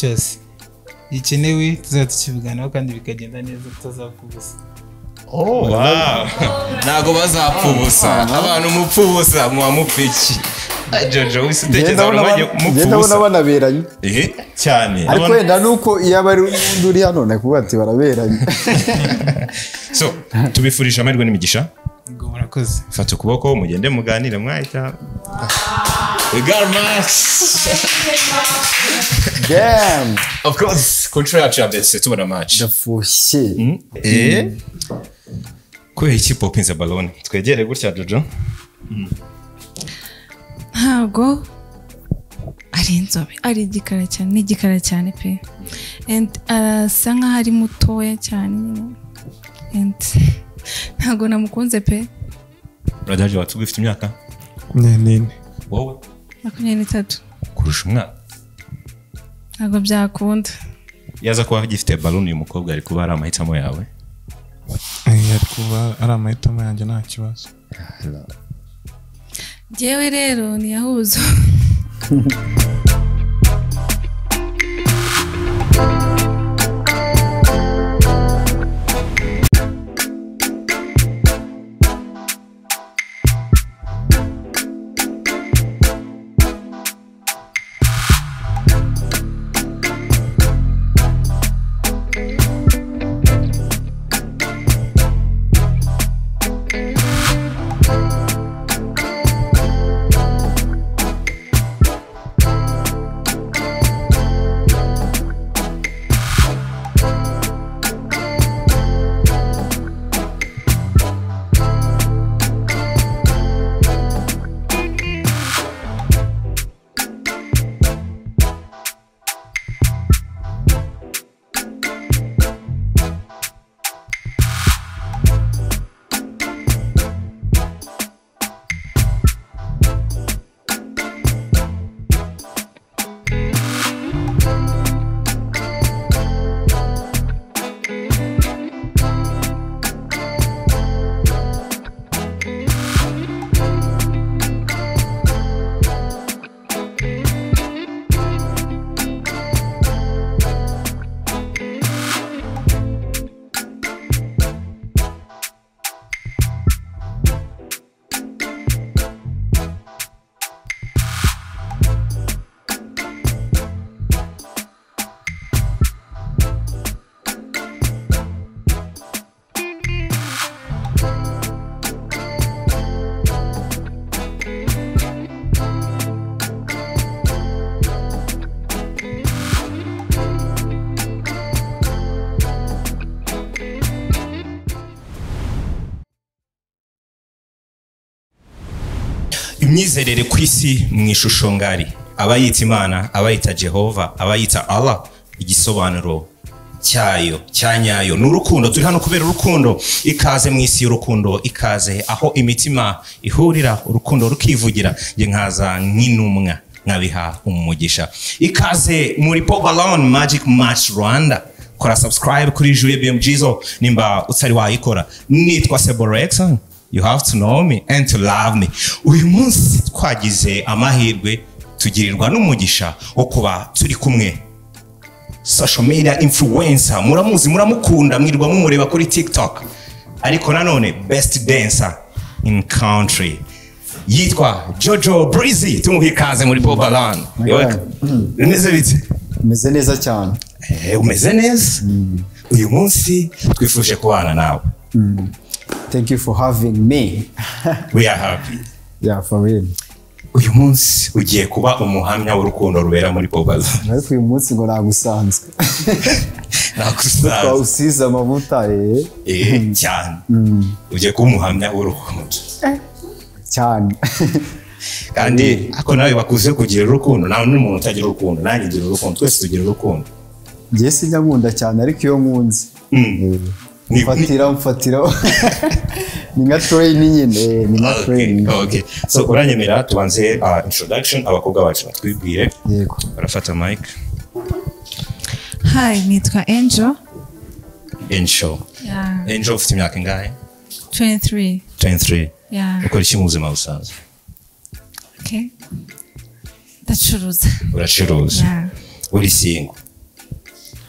cyose gikenewe tuzaba tukivuganaho kandi bikagenda neza tutazapfa ubusa. Wow, ntago bazapfa ubusa, abantu mupfa ubusa muba mupfiki. Jojo wese utekereza abantu mupfa ubusa banaberanye cyane, ariko wenda nuko iyo abari undi uri hano nakuvuga ati baraberanye. So tubifurije amahirwe n'imigisha. Ngo murakoze. Fata ukuboko mugende muganire mwahita. We got match. Damn. Of course, contrary to ndetse tubona match. Dafushye. Kubera iki popinze balone? Twegere gutya Jojo. Ntago ari inzobe, ari igikara cyane, ni igikara cyane pe. And arasa nkaho ari mutoya cyane nyine. And ntago namukunze pe. Bradaje watu ufite imyaka? Nene. Wowe? 23. Kurusha umwana? Ntago byakunda. Yaza kuba gifite balone uyu mukobwa ari kuba ari amahitamo yawe? Ari kuba ari amahitamo yanjye nta kibazo. Jewe rero ni yahuzo. Imyizerere ku isi mu ishusho ngari, abayita Imana, abayita Jehova, abayita Allah, igisobanuro cyayo cyanyayo n'urukundo. Turi hano kubera urukundo. Ikaze mu isi y'urukundo, ikaze aho imitima ihurira, urukundo rukivugira. Nge nkaza nk'intumwa nkabiha umugisha. Ikaze muri Balloon Magic Match Rwanda. Kora subscribe kuri Juye BMGzo nimba utari wayikora. Nitwa Seborex. You have to know me and to love me. Uyu munsi twagize amahirwe tugirirwa n'umugisha wo kuba turi kumwe. Social media influencer, muramuzi muramukunda, mwirwa mumureba kuri TikTok. Ariko nanone best dancer in country. Yitwa Jojo Breezy. Tumuhikaze muri Balloon. Umeze bite? Umeze neza cyane. Umeze neza? Uyu munsi twifuje kubana nawe. Thank you for having me. We are happy. Yeah, for real. Uyu munsi ugiye kuba umuhamya w'urukundo rubera muri Balloon. Ariko uyu munsi ngo nagusanzwe. Nagusanzwe. Usize amavuta cyane. Ugiye kuba umuhamya w'urukundo. Cyane. Kandi ako nawe bakuze kugira urukundo, nawe n'umuntu utagira urukundo, nanjye ngira urukundo, twese tugira urukundo. Ngiye sinyakunda cyane ariko iyo nkunze. Mfatira ni nka training nyine, ni nka training. Okay. So uranyemera tubanze introduction abakobwa bacu batwibwire. Yego. Barafata mic. Hi, nitwa Angel. Angel. Yeah. Angel ufite imyaka ingahe? 23. 23. Yeah. Ukora iki mu buzima busanzwe? Okay. Ndacuruza. Uracuruza. Yeah. Uri single.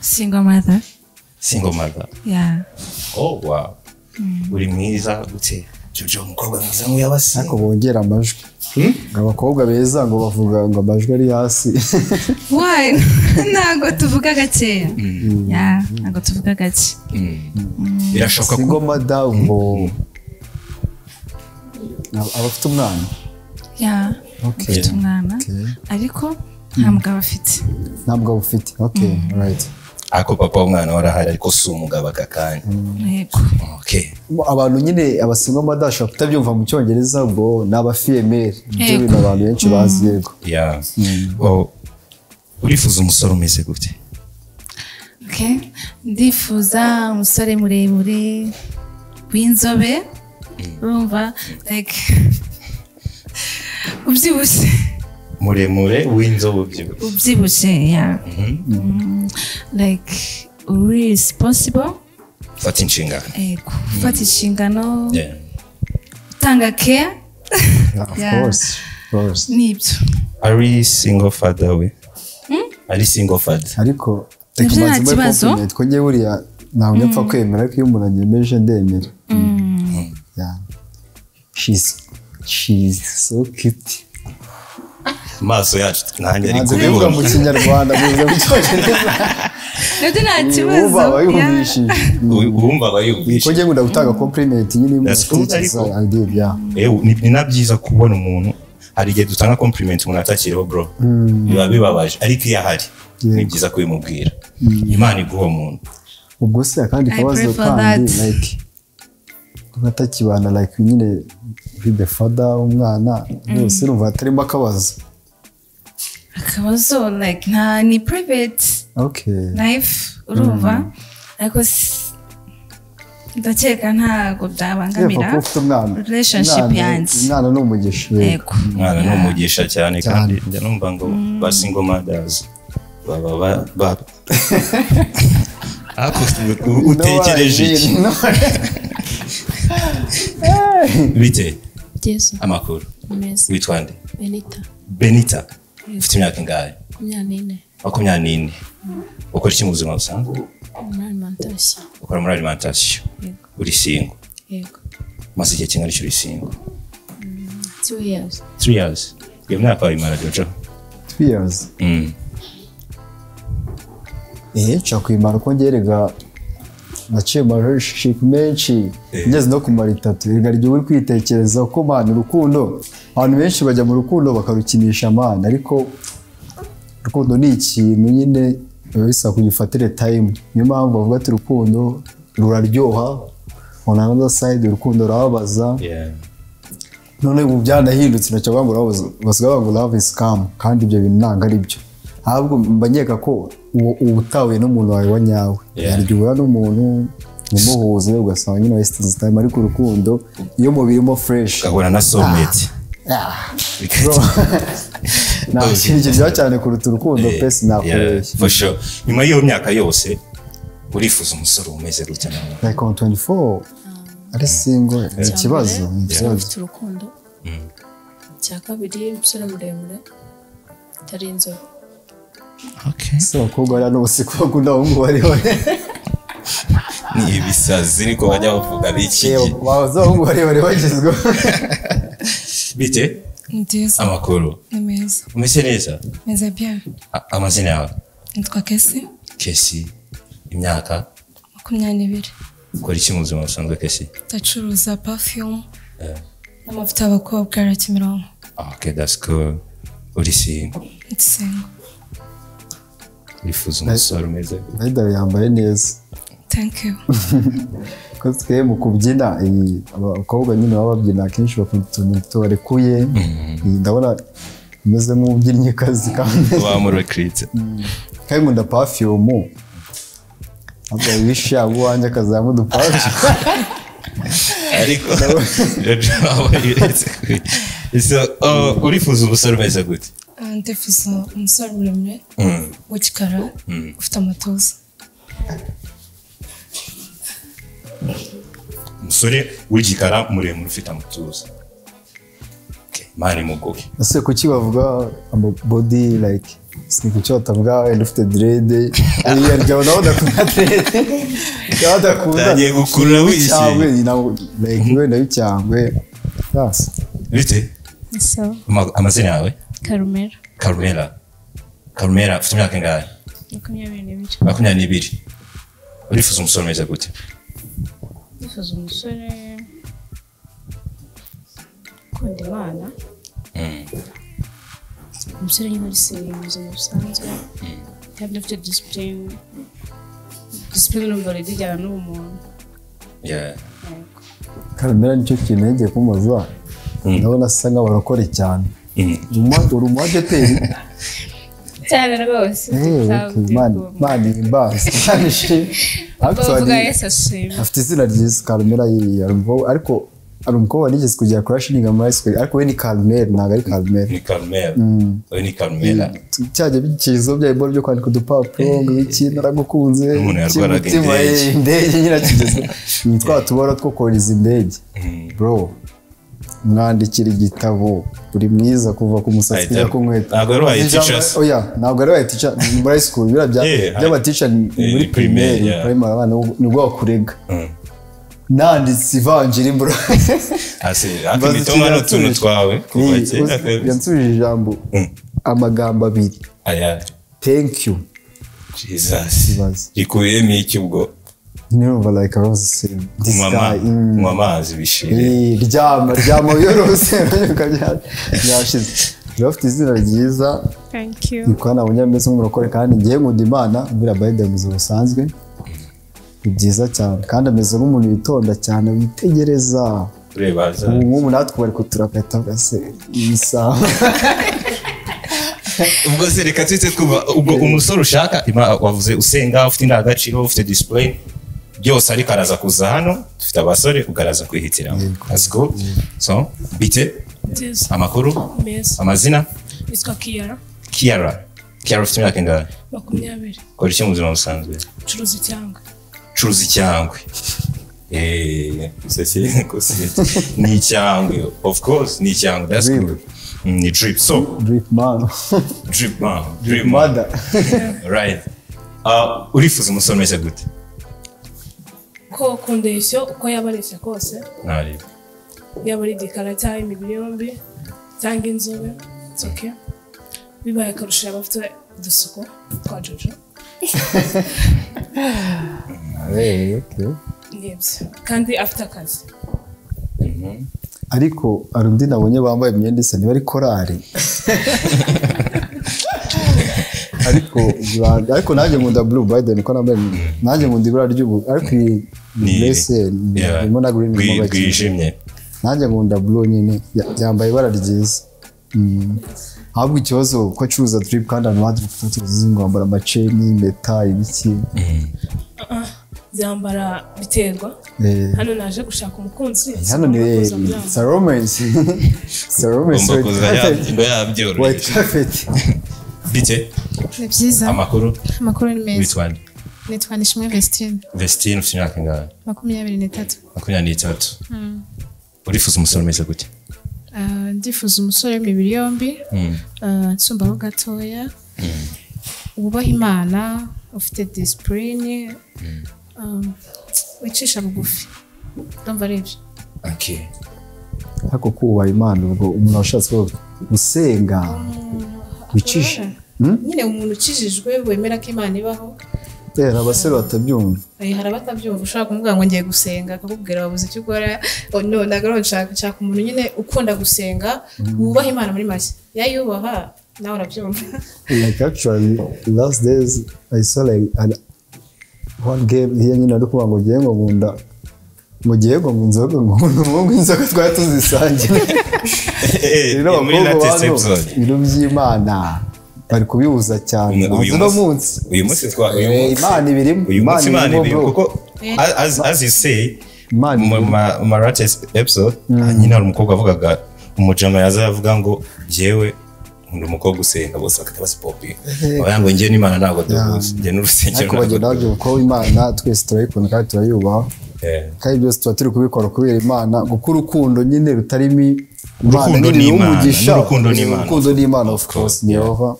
single mother. Single mother. Yeah. Oh wow. Uri mwiza gute? Jojo umukobwa mwiza nk'uyabasi. ariko bongera amajwi abakobwa beza ngo bavuga ngo amajwi ari hasi Why? Ntago tuvuga gakeya. Yeah, ntago tuvuga gake. Birashoboka single ko mother ngo abafite umwana Yeah. Okay. Ufite umwana. Okay. Ariko nta mugabo afite. ntabwo ufite okay right ako papa w'umwana warahari ariko si umugabo akakanya. Yego. Okay. abantu nyine abasingo madasha kutabyumva mu cyongereza ubwo ni abafiyemeri ibyo Yego. bintu abantu benshi bazi yego Yeah. Oh. Urifuza umusore umeze gute? Okay. Ndifuza umusore muremure w'inzobe. Urumva like ubyibushye. Muremure w'inzobe Ubyibushye, yeah. Like really responsible. fata inshingano. Gufata inshingano, Yeah. utanga care. of Yeah. course Nibyo. Ari single father we? Ari single father. ariko Nibyo nta kibazo. ko ngiye buriya ntabwo yapfa kwemera ko iyo umuntu anyemeje ndemera yeah she's so cute Maso yacu nanjye ari ntabwo bivuga mu kubibona. kinyarwanda bivuga mu cyongereza Nibyo nta uba kibazo. wayumvishije Wumva ko bayumvisha. ngiye ngunda gutanga compliment nyine That's good, ariko. I did yeah Ni na byiza kubona umuntu hari igihe dutanga compliment umuntu atakiriho bro. Biba bibabaje ariko iyo ahari ni byiza kubimubwira. Imana iguha umuntu. ubwo se akandi I kabazo prefer kandi that. like batakibana like nyine with the father umwana bose urumva hatarimo akabazo Akabazo like nta ni private okay life urumva ariko ndakeka ntago byabangamira relationship yanjye. umwana ni umugisha Yego. Umwana ni umugisha cyane kandi njya numva ngo ba single mothers baba utekereje iki? Bite? Yes, Amakuru. meza. Witwa nde? Benita. Benita. Ufite imyaka ingahe? 24. 24. Ukora iki mu buzima busanzwe? Muri alimentation. Ukora muri alimentation. Yego. Uri single. Yego. Maze igihe kingana iki uri single? 2 years. 3 years. Iyo myaka wayimara Jojo? 2 years cakwimara ko ngerega naciye mu relationship menshi ngeze no kumara 3 erega ryo uri kwitekereza ko mana urukundo abantu benshi bajya mu rukundo bakarukinisha mana ariko urukundo ni ikintu nyine bisa kugifatire time niyo mpamvu bavuga ati urukundo ruraryoha on another side urukundo rababaza none ubu byanahindutse nacyo bangura basigaye ngo love is calm kandi ibyo bintu nanga ari byo ahubwo mbanyeka ko ubutawe n'umuntu wawe wa nyawe yaryoha n'umuntu umuhuze ugasanga nyine wasting time ariko urukundo iyo mubirimo fresh gahura na soulmate nta kintu kiryoha cyane kuruta urukundo pesi nakoresha for sure nyuma y'iyo myaka yose urifuza umusore umeze gutya nawe like on 24 ari single ni ikibazo Ufite urukundo. Cya kabiri umusore muremure utari inzobe. okay so abakobwa bariya n'ubusiko bakunda abahungu bariho ni ibisazi niko bajya bavuga biki waza abahungu bari bagezweho bite Nziza. amakuru Ni meza. umeze neza Meza bien. amazina yawe Nitwa Kesi. Kesi imyaka 22. ukora iki mu buzima busanzwe Kesi Ndacuruza perfume. N'amavuta y'abakobwa ya Kimironko. okay that's cool uri single Single. urifuza umusore umeze Naida yambaye neza Thank you. ko twe mu kubyina abakobwa nyine baba babyina kenshi bakunda utuntu tubarekuye ndabona umeze nk'ubyinnye kazi kandi bamurekrite kandi nkunda perfume abwo wisha wanjye akazamu dupaje ariko urifuza umusore umeze gute Ndifuza umusore muremure w'igikara ufite amatuza. umusore w'igikara muremure ufite amatuza mani mugoke ese kuki bavuga ama body like sinikucyota bwawe ufite dread ariya ryawe nawe udakunda dread nawe udakunda Utangiye gukurura wishimye. like wenda y'icyangwe yes bite So, amazina yawe Carmela. Carmela ufite imyaka ingahe 22. 22 urifuza umusore mwiza gute Nifuza umusore ukunda Imana. Umusore nyine uri seriye mu buzima busanzwe. Kandi afite discipline. Discipline numva rijyana n'umuntu. yeah Carmela nicyo kintu yagiye kumubaza ndabona asa nk'abarokore cyane uri umwadeteri Cyane rwose. mani imbazi afite izina ryiza Carmela ariko ari umukobwa nigeze kujya crashing muri school ariko we ni Carmela ntabwo ari Carmela ni Carmela we ni Carmela cyajya bikizo bya iboro byo kwandika udupapuro ngiki naragukunze umuntu yarwaraga indege nyina kigeze nitwa tubora two koriza indege bro mwandikira igitabo uri mwiza kuva ku musatsi kujya ku nkweto ntabwo ari wayi teachers ntabwo ari wayi teacher muri school bira by'aba teacher muri primary abana nibwo bakurega nanditse ivanjiri bro akimitonga n'utuntu twawe yansubije ijambo amagambo abiri thank you Jesus ikuyemo iki ubwo numva like I was saying this guy mwamazi bishire ryama yorose yashize rafite izina ryiza Thank you. niko nabonye ameze nk'umurokore kandi ngiye nkunda Imana mbira Bible mu busanzwe ni byiza cyane kandi ameze nk'umuntu witonda cyane witegereza urebaza ubu natwe bari kuturapeta gase isaha ubwo se reka twite twuba ubwo umusore ushaka wavuze usenga ufite indangagaciro ufite discipline byose ariko araza kuza hano dufite abasore ukaraza kwihitiramo let's go so bite amakuru amazina Yitwa Kiara ufite imyaka ingahe 20. kora iki mu buzima busanzwe Curuza icyangwe. ni icyangwe of course ni icyangwe that's good ni drip so drip man mother right urifuza umusore mwiza gute Ko kondesyo uko yabaresha kose nari yaba ari igikara cyangwa imibiri yombi cyangwa inzobe it's okay bibaye akarusho yaba afite udusuko twa Jojo okay nibyo kandi afite akazi ariko hari undi nabonye bambaye imyenda isa niba ari korari ariko nanjye nkunda blue by the niko nambaye nanjye nkunda ibara ry'ubu ariko blesse ndimo na green bwijimye nanjye nkunda blue nyine yambaye ibara ryiza ahubwo ikibazo ko acuruza drip kandi abantu bandi bafite ngo bambara amaceni impeta ibiki zambara biterwa hano naje gushaka umukunzi hano ni Salomens ngo yabyoroshye white carpet bite ni byiza amakuru ni meza bitwande nitwa Nishimwe Vestine ufite imyaka ingahe 23 urifuza umusore mwiza gute ndifuza umusore w'imibiri yombi nsumbaho gatoya wubaha Imana ufite discipline wicisha bugufi ndumva ari ibyo okay hako kubaha Imana ubwo umuntu washatse gusenga wicisha nyine umuntu ukijijwe wemera ko Imana ibaho hari abasore batabyumva hari abatabyumva ushaka kumubwira ngo ngiye gusenga akakubwira wabuze icyo ukora no nagaro nshaka umuntu nyine ukunda gusenga wubaha Imana muri make yayubaha nawe urabyumva like actually last days I saw like one game here nyine ari kuvuga ngo ngiye ngo nkunda mu gihe ngo inzoga ngo inzoga twari tuzisangira muri latest episode ibintu by'Imana bari kubibuza cyane uno munsi uyu munsi Imana ibirimo Imana ibirimo kuko as you say mu latest episode nyine hari umukobwa avugaga umujama yazavuga ngo jewe nkunda umukobwa usenga bose bakataba popi oya ngo ngiye n'Imana ntabwo duhuza ngiye n'urusengero ariko bagenda bavuga ko Imana twese turayikunda kandi turayubaha kandi byose tuba turi kubikora kubera Imana kuko urukundo nyine rutarimo urukundo n'Imana urukundo n'Imana of course ni Yehova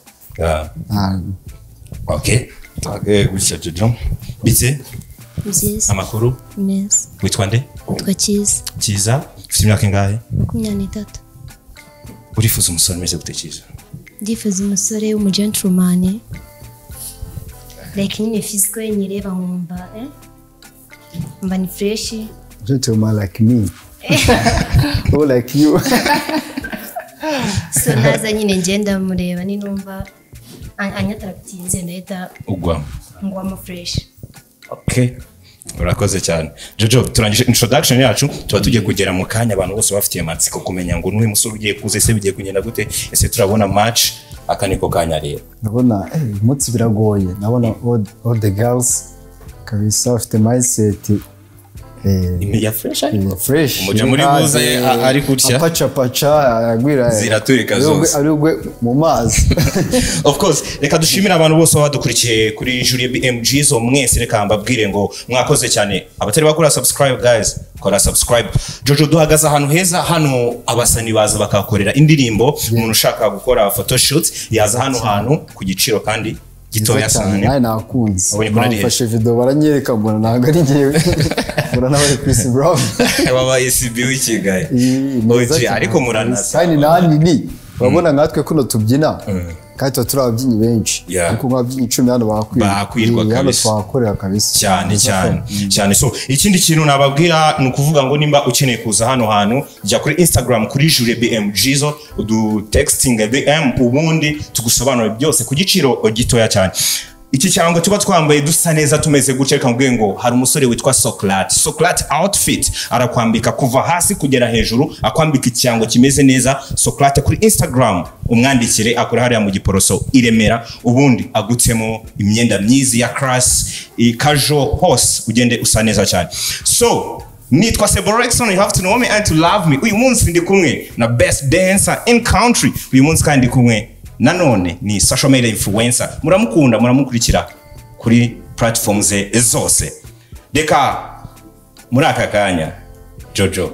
Okay. Gutya Jojo. Bite? Byiza. Amakuru? Neza. Witwa nde? Witwa Cyiza. Cyiza. Ufite imyaka ingahe? 23. Urifuza umusore umeze gute Cyiza? Ndifuza umusore w'umugentleman. Like nyine physical nyireba nkumva mba ni fresh. Gentleman like me. Or like you. So naza nyine ngenda mureba ni numva anyatarakitinze ndahita ngwamo fresh. Okay. Urakoze cyane. Jojo, turangije introduction yacu, tuba tugiye kugera mu kanya abantu bose bafitiye amatsiko kumenya ngo n'uyu musore ugiye kuza ese bigiye kugenda gute, ese turabona match akaniko kanya rero. Ndabona umutsi biragoye. Ndabona all the girls kabisa bafite mindset ya fresh ariko fresh. Umujya muri buze ari kutya. Pacha agwira. Ziraturika zose. Arugwe mu mazi. Of course, reka dushimira abantu bose badukurikiye kuri Julie BMG zo mwese reka mbabwire ngo mwakoze cyane. Abatari bakora subscribe guys, kora subscribe. Jojo duhagaze ahantu heza hano abasani baza bakakorera indirimbo umuntu ushaka gukora photoshoot yaza hano hantu ku giciro kandi gitoya cyane. Naye nakunze. Bamfashe video baranyereka mbona ntago ari ngewe. Mbona nawe Chris Brown. Baba ECB w'ikigaye. Oje ariko muranasa. Kandi nani urabona nkatwe kuno tubyina. Kandi turi ababyinnyi benshi. Kuko nk'ababyinnyi 10 hano bakwirwa kabisa. Hano twakorera kabisa. Cyane. So ikindi kintu nababwira ni ukuvuga ngo nimba ukeneye kuza hano hantu jya kuri Instagram kuri Julie BMG zo udu texting BM ubundi tugusobanurira byose ku giciro gitoya cyane. Iki cyango tuba twambaye dusa neza tumeze gutya reka mbwe ngo hari umusore witwa Soclate outfit arakwambika kuva hasi kugera hejuru akwambika icyango kimeze neza. Soclate kuri Instagram umwandikire akora hariya mu Giporoso iremera ubundi agutsemo imyenda myiza ya class casual hose ugende usa neza cyane. So nitwa Seborexon, you have to know me and to love me. Uyu munsi ndi kumwe na best dancer in country. Uyu munsi kandi kumwe nanone ni social media influencer. Muramukunda muramukurikira kuri platforms zose. Deka muri aka kanya Jojo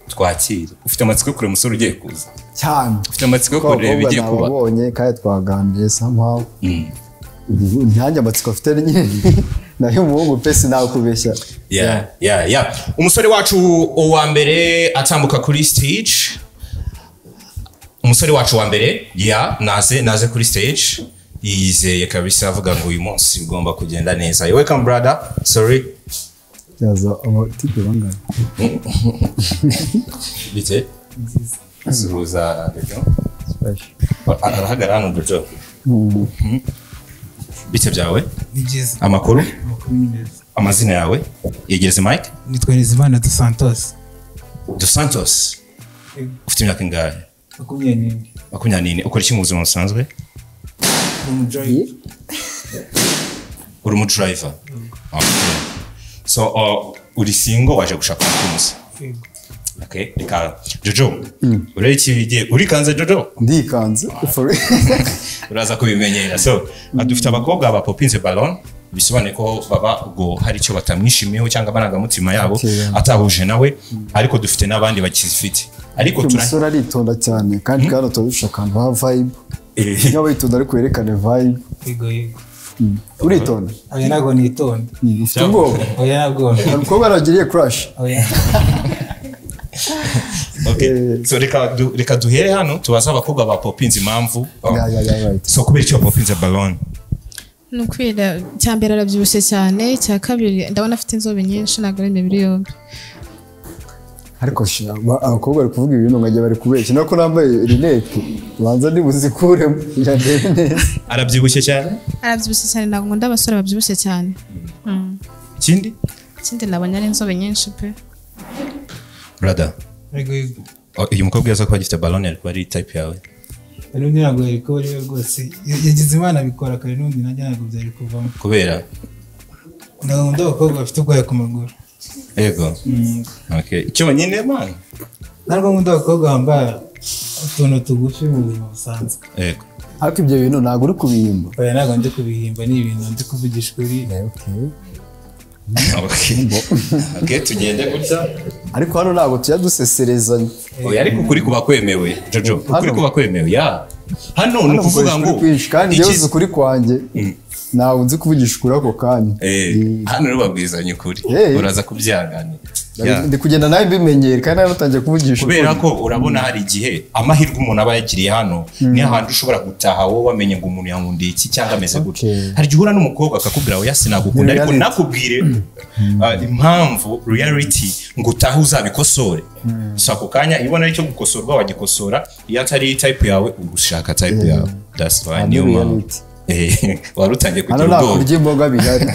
twakira. Ufite amatsiko kure musore ugiye kuza cyane. Ufite amatsiko kure bigiye kuba. Nabonye kandi twaganiriye somehow. Nyanjye amatsiko afite nyine. Nayo umuhungu pesi nakubeshya. Yeah. Umusore wacu wa mbere atambuka kuri stage. Umusore wacu wa mbere naze kuri stage yizeye kabisa avuga ngo uyu munsi ugomba kugenda neza. You welcome brother. Sorry. Yaza tipe bangana. Bite? Suruza Jojo. Arahagara hano Jojo. Bite byawe? Ni byiza. Amakuru? Neza. Amazina yawe? Yegereze mic. Nitwa Nizimana dos Santos. Dos Santos. Ufite imyaka ingahe? 24. Ukora iki mu buzima busanzwe? Uri mu driver. So uri single waje gushaka umukunzi. Okay, reka Jojo. Uri kanze Jojo? Ndikanze. Uraza kubimenyera. So adufite abakobwa bapopinze ballon bisobanuye ko baba ubwo hari icyo batamwishimiyeho cyangwa amarangamutima yabo atahuje nawe, ariko dufite n'abandi bakizifite. Ariko umusore aritonda cyane kandi kandi turashaka nka vibe. Niyo witonda ariko yerekane vibe. Yego. Uritonda? Oya ntago nitonda. Ufite ubwoba? Oya ntabwo. Umukobwa aragiriye crush. Oya. Okay. So reka duhere hano tubaza abakobwa ba popinze impamvu. Right. So kubera icyo popinze ballon? Nukwira cyambere arabyibushye cyane, cya kabiri ndabona afite inzobe nyinshi nagara imibiri yombi. Ariko abakobwa bari kuvuga ibintu ngajya bari kubeshya nako nambaye rinete banza ndi buzikuremo yandebe neza. Arabyibushye cyane? Arabyibushye cyane ntabwo nkunda abasore babyibushye cyane. Ikindi nabonye ari inzobe nyinshi pe. Brother. Yego. Uyu mukobwa yaza kuba gifite ballon ariko ari type yawe. N'undi ntabwo yari ko ari rwose yagize Imana bikora kare n'undi nanjye ntabwo byari kuvamo. Kubera ndabona abakobwa bafite ubwoya ku maguru. Yego. Okay. Icyo nyine man. Ntabwo nkunda abakobwa bambaye utuntu tugufi mu buzima busanzwe. Yego. Ariko ibyo bintu ntabwo uri kubihimba. Oya ntabwo ndi kubihimba, ni ibintu ndi kuvugisha kuri. Okay. Okay, tugende gutya. ariko hano ntabwo tujya duseserezanya Oya ariko kuri kuba kwemewe Jojo, kuri kuba kwemewe ya. Hano ni ukuvuga ngo kandi yewe uzi ukuri kwanjye ntabwo nzi kuvugisha ukuri ako kanya hano rero babwizanye ukuri uraza kubyanganira. ndi kugenda nawe mbimenyere kandi nawe utangiye kuvugisha kubera ko urabona hari igihe amahirwe umuntu aba yagiriye hano ni ahantu ushobora gutaha wowe wamenye ngo umuntu yankundiye iki cyangwa ameze gutya. Hari igihe uhura n'umukobwa akakubwira ngo sinagukunda ariko nakubwire impamvu reality ngo utahe uzabikosore. So ako kanya ibona aricyo gukosorwa wagikosora, iyo atari type yawe ugushaka type yawe. That's why niyo mpamvu warutangiye kugira ubwoba. hano kurya imboga bihari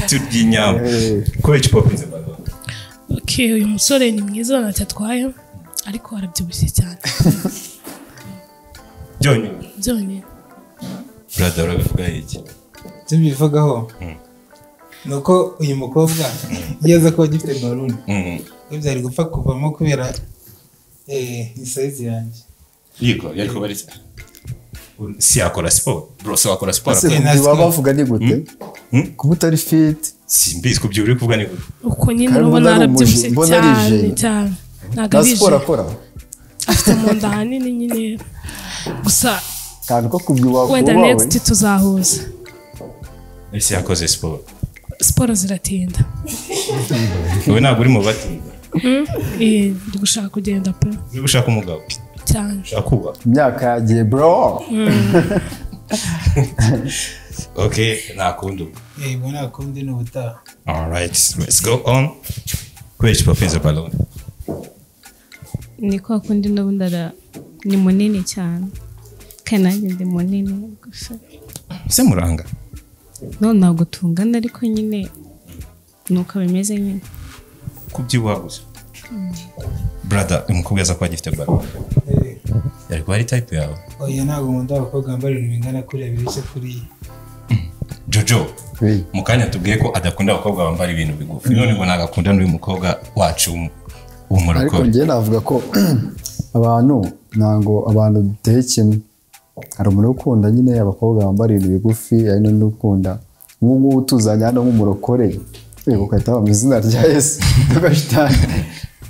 turya inyama kubera ikipopize bado. Okay, uyu musore ni mwiza ntacyo atwaye ariko arabyibushye cyane. Byonyine brother urabivuga iki? Bivugaho nuko uyu mukobwa yaza kuba gifite balloon byari gupfa kuvamo kubera ni size yanjye. Yego yari kuba ari si akora sport bro, so akora sport baba bavuga ni gute kuba utari fit simbizi kubyo uri kuvuga ni gute uko nyine urabona arabyibushye cyane ntabwo ari sport akora afite mu nda hanini nyine gusa kandi ko kubyuba wenda next tuzahuza. ese yakoze sport ziratinda wowe ntabwo uri mu batinda ndi gushaka kugenda pe uri gushaka umugabo cyane ushaka kuba imyaka yagiye bro. Okay, nakundi nakundi n'ubutaha. Alright, let's go on. Which perfume balloon? Ni kwa kundi n'ubundara ni munini cyane kandi nanjye ndi munini gusa se muranga ntabwo tungana ariko nyine nuko bimeze nyine kubyibuha gusa. Brother umukobwa yaza kwa gifite balloon yari kuba ari type yawe? Oya ntabwo nkunda abakobwa bambara ibintu bingana kuriya birushye kuriya. Jojo mukanya tubwiye ko adakunda abakobwa bambara ibintu bigufi, none ngo nagakunda n'uyu mukobwa wacu w'umurokore. Ariko njye navuga ko abantu duteye kimwe. Hari umuntu ukunda nyine abakobwa bambara ibintu bigufi, hari n'undi ukunda nk'ubu tuzanye hano nk'umurokore ukahita mu izina rya Yesu tugashitana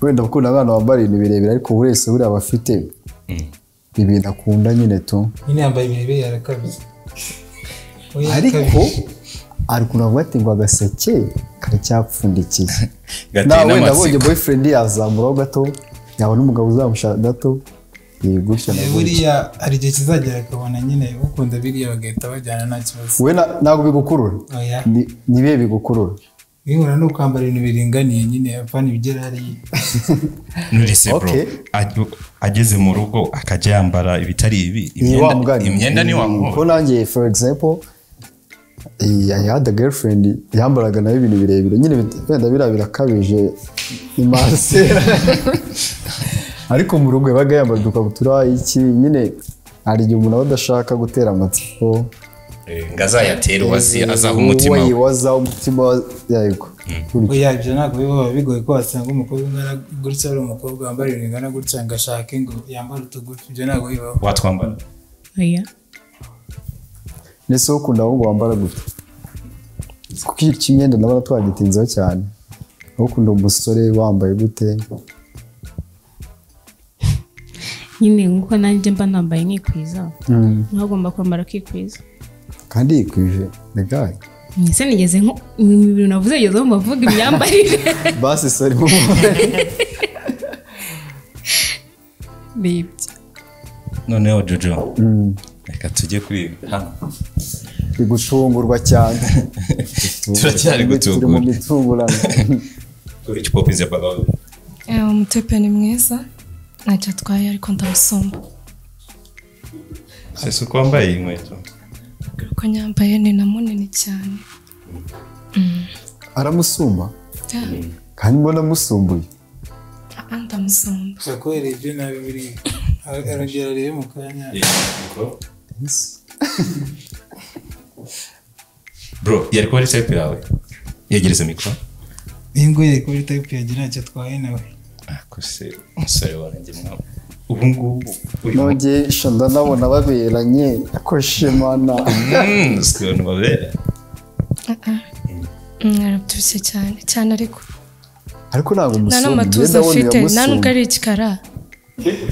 wenda ukunda abana bambara ibintu birebire ariko buri wese buriya bafite ibintu akunda nyine tu nyine yambaye ibirebire yarakabije. ariko ari kunavuga ati ngo agaseke karacyapfundikiye. Nawe ndabonye boyfriend yazamuraho gato yabona umugabo uzamushaka gato gutyo na buriya hari igihe kizagera akabona nyine ukunda biriya bagahita bajyana nta kibazo. we ntabwo bigukurura ni bihe bigukurura bihura no kwambara ibintu biringaniye nyine apana ibigera hariya. Nurese bro ageze mu rugo akajya yambara ibitari ibi imyenda ni wangu ko nanjye for example I had a girlfriend yambaraga nayo ibintu birebire nyine wenda birakabije imasera ariko mu rugo yabaga yambara udukabutura iki nyine hari igihe umuntu adashaka gutera amatsiko ngazayatera wazi azaho umutima yego. Oya ibyo ntabwo biba bigoye ko wasanga umukobwa ungana gutya ari umukobwa wambara ibintu bingana gutya ngo ashake ngo yambare utugufi, ibyo ntabwo bibaho. Watwambara oya nese ukunda ahubwo wambara gute kuko iki imyenda ndabona twagitinzeho cyane. Ukunda umusore wambaye gute nyine nkuko nanjye mba nambaye nkikwiza ntagomba kwambara kwikwiza kandi yikwije the guy. Nise nigeze nko ibintu navuze yezo mbavuga imyambarire basi sorry mu baby. Noneho Jojo reka tujye kuri hano igutungurwa cyane turacyari gutungura mu mitungurano kuri ikipopize balloon. Umutepe ni mwiza ntacyo atwaye ariko ndamusomba. Sese uko wambaye inkweto Uko nyambaye ni na munini cyane. Aramusumba kandi mbona musumbuye. Ndamusumba shakwere ibyo nabi biri aragera rero mu kanya. Bro yari kuba ari type yawe yegereza mikoro ingo yari kuba ari type yagira ntacyo atwaye nawe. akose umusore wanjye mwa ubu ngubu nongeye shanda nabona baberanye akoshemana sikoni babera Arabyibushye cyane cyane ariko ntabwo nta umusore n'amatuza afite nta nubwo ari ikikara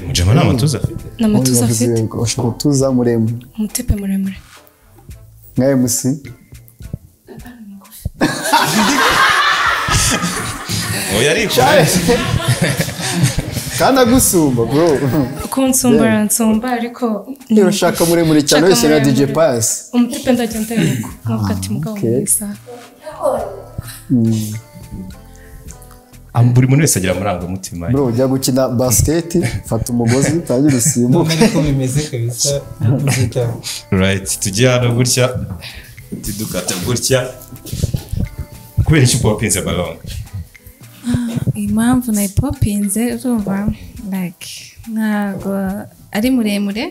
mujama nta matuza afite n'amatuza afite ushobora kutuza muremure umutepe muremure nka MC oya ariko kandi agusumba bro kunsumba aransumba ariko niba ushaka muremure cyane wese na DJ Pass umutepe ndajya nteruko nkuko ati mugabo mwiza buri muntu wese agira amarangamutima bro ujya gukina basket fata umugozi utangira usimbuka ariko bimeze kabisa right tujya hano gutya tudukata gutya kubera iki popinze ballon impamvu nayipopinze urumva like ntabwo ari muremure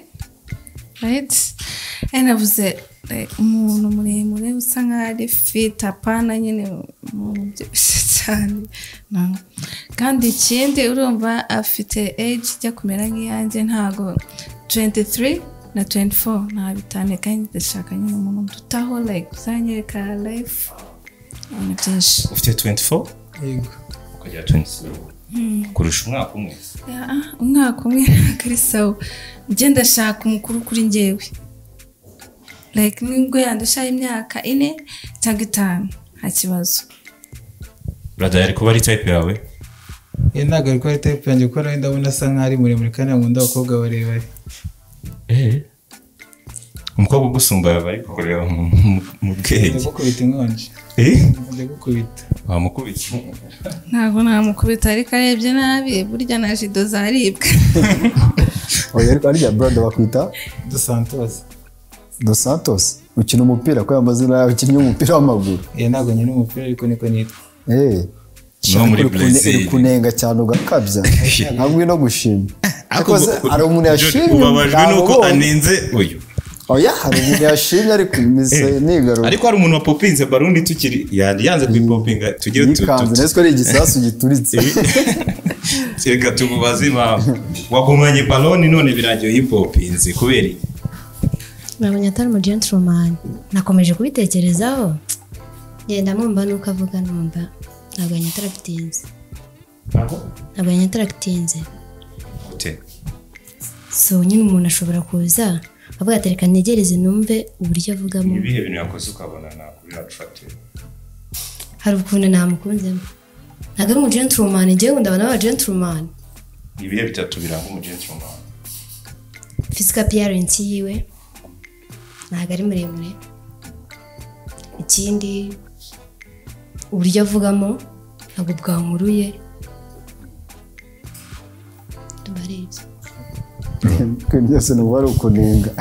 right navuze umuntu muremure usa nkaho ari fit apana nyine ubyibushye cyane kandi ikindi urumva afite age ijya kumera nk'iyanjye ntabwo 23 na 24 nta bitane kandi ndashaka nyine umuntu dutaho like uzanyereka life ibintu byinshi ufite 24 yego ukagira 26 kurusha umwaka umwe umwaka umwe kari sawa njye ndashaka umukuru kuri njyewe like nubwo yandusha imyaka 4 cyangwa 5 nta kibazo brother yari kuba ari type yawe ntabwo ari kuba ari type yanjye kuko nawe ndabona asa nkaho ari muremure kandi nkunda abakobwa barebare umukobwa ugusumba bari kukureba mu bwenge ndagukubita inkonji ndagukubita wamukubita ntabwo namukubita ariko arebye nabi burya na jido zaribwa oya ariko arya brother bakwita Dos Santos ukina umupira ko amazina yawe ukinnye umupira w'amaguru ntabwo nyine umupira ariko niko nitwa no muri Breezy kunenga cyane ugakabya ntabwo no gushima ariko ari umuntu yashimye ubabajwe nuko anenze uyu oya hari umuntu yashimye ariko imise nigaruka ariko hari umuntu wapopinze barundi tukiri yanze kwipopinga tugiye tukanze nese ko ari igisasu gituritse reka tumubaze impamvu wagumanye baloni none biragiye yipopinze kubera nabonye atari mu gentleman nakomeje kubitekerezaho ngenda mumva nuko avuga numva ntabwo yanyatarakitinze ntabwo yanyatarakitinze so nyine umuntu ashobora kuza avuga ati reka ntegereze numve uburyo avugamo ibihe bintu yakoze ukabona nakurira gufatira hari ukuntu namukunzemo ntabwo ari mu gentleman njyewe ndabona aba gentleman ibihe bitatu biranga umu gentleman physical appearance yiwe ntabwo ari muremure ikindi uburyo avugamo ntabwo bwankuruye tubarebye byose n'ubu ari ukunenga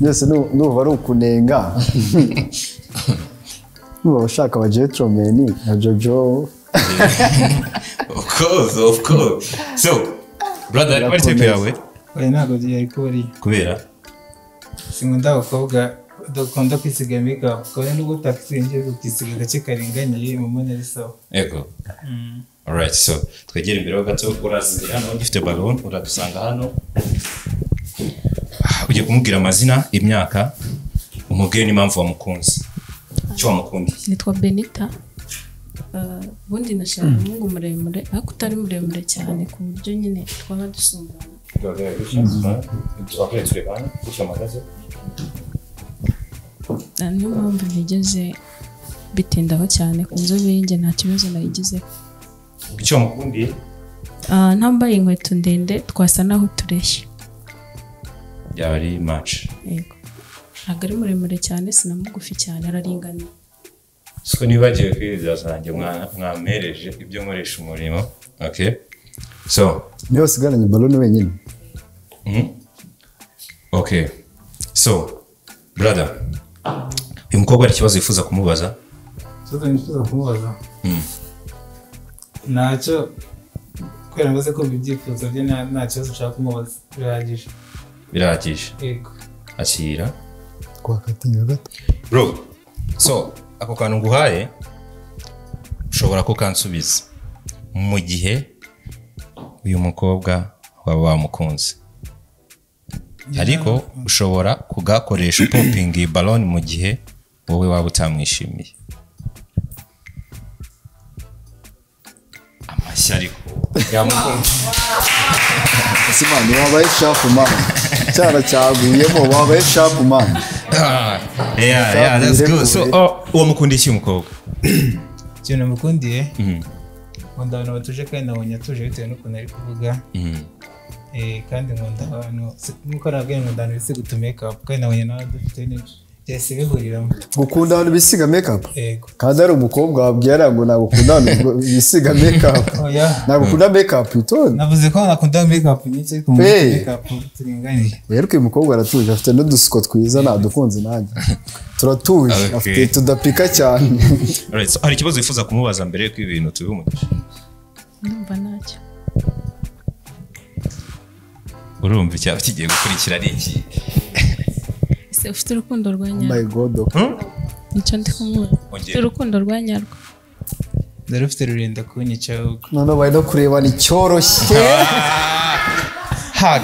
byose n'ubu ari ukunenga n'ubu ushaka aba gentleman na Jojo of course so brother what type yawe ntabwo yari kubari kubera sinkunda abakobwa dukunda kwisiga makeup kandi nubwo utakwisiga ukisiga gace karinganiye mu mbona ari sawa yego alright so twegera imbere ho gato urazira hano gifite balon uradusanga hano ugiye kumubwira amazina imyaka umubwire n'impamvu wamukunze icyo wamukundiye nitwa Benita ubundi nashaka umuhungu muremure ariko utari muremure cyane ku buryo nyine twaba dusumbana niyo mpamvu ntigeze bitindaho cyane ku nzobe y'inge nta kibazo nayigizeho icyo wamukundiye ntambaye inkweto ndende twasa naho tureshya byaba ari match yego ntabwo ari muremure cyane sinamugufi cyane araringaniye siko nibagiwe kwiriza zanjye mwamereje ibyo nkoresha umurimo okay so niyo sigaranye balon wenyine okay so brother uyu mukobwa ari ikibazo yifuza kumubaza ntacyo kubera mbaze ko ibyifuzo bye nta kibazo ushaka kumubaza birahagije yego akira twakatinga gato bro so ako kantu nguhaye ushobora kukansubiza mu gihe uyu mukobwa waba wamukunze ariko ushobora kugakoresha popingi balon mu gihe wowe waba utamwishimiye amashyi ariko yamukunda ese man wabaye sharp man cyara cyaguyemo wabaye sharp man. Yeah, that's good. So uwo mukunda iki umukobwa? Cyo namukundiye nkunda abantu batuje kandi nabonye atuje bitewe n'ukuntu ari kuvuga kandi nkunda abantu nkuko nabwiye nkunda abantu bisiga utu make up kandi nabonye nawe dufite n'ibyo byose bihuriramo. Gukunda abantu bisiga make up kandi ari umukobwa wabwira ngo nagukunda abantu bisiga make up nagukunda make up itone navuze ko nakunda make up nyinshi ariko make up turinganiye. Rero uyu mukobwa aratuje afite n'udusuko twiza nadukunze nanjye turatuje afite tudapika cyane. Alright, so hari ikibazo wifuza kumubaza mbere y'uko ibintu tubihumugisha? Ndumva ntacyo. Urumva icyaba kigiye gukurikira ari iki? Ese ufite urukundo rwa nyarwo? My god. Nicyo ndi kumubaza. Ufite urukundo rwa nyarwo? Ndarufite rurinda kunyica ahubwo. None bari no kureba ni cyoroshye.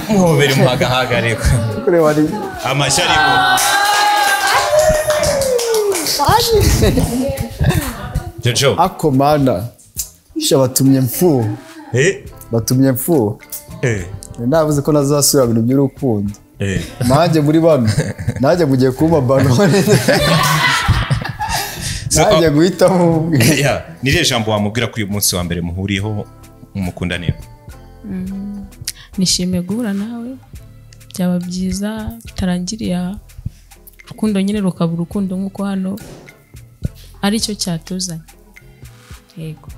Muhobere muhagahagareko. Kureba ni amashyi ariko. Jojo. Akomanda. Batumye mfu. Batumye mfu. Ndavuze ko nazasubira ibintu by'urukundo. Nanjye muri bano. Nanjye mugiye kuba banone. Nanjye guhitamo. Niriye jambo wamubwira ko uyu munsi wa mbere muhuriyeho umukundanira? Nishimiye guhura nawe. Byaba byiza bitarangiriye urukundo nyine rukaba urukundo nk'uko hano ari cyo cyatuzanye. Yego.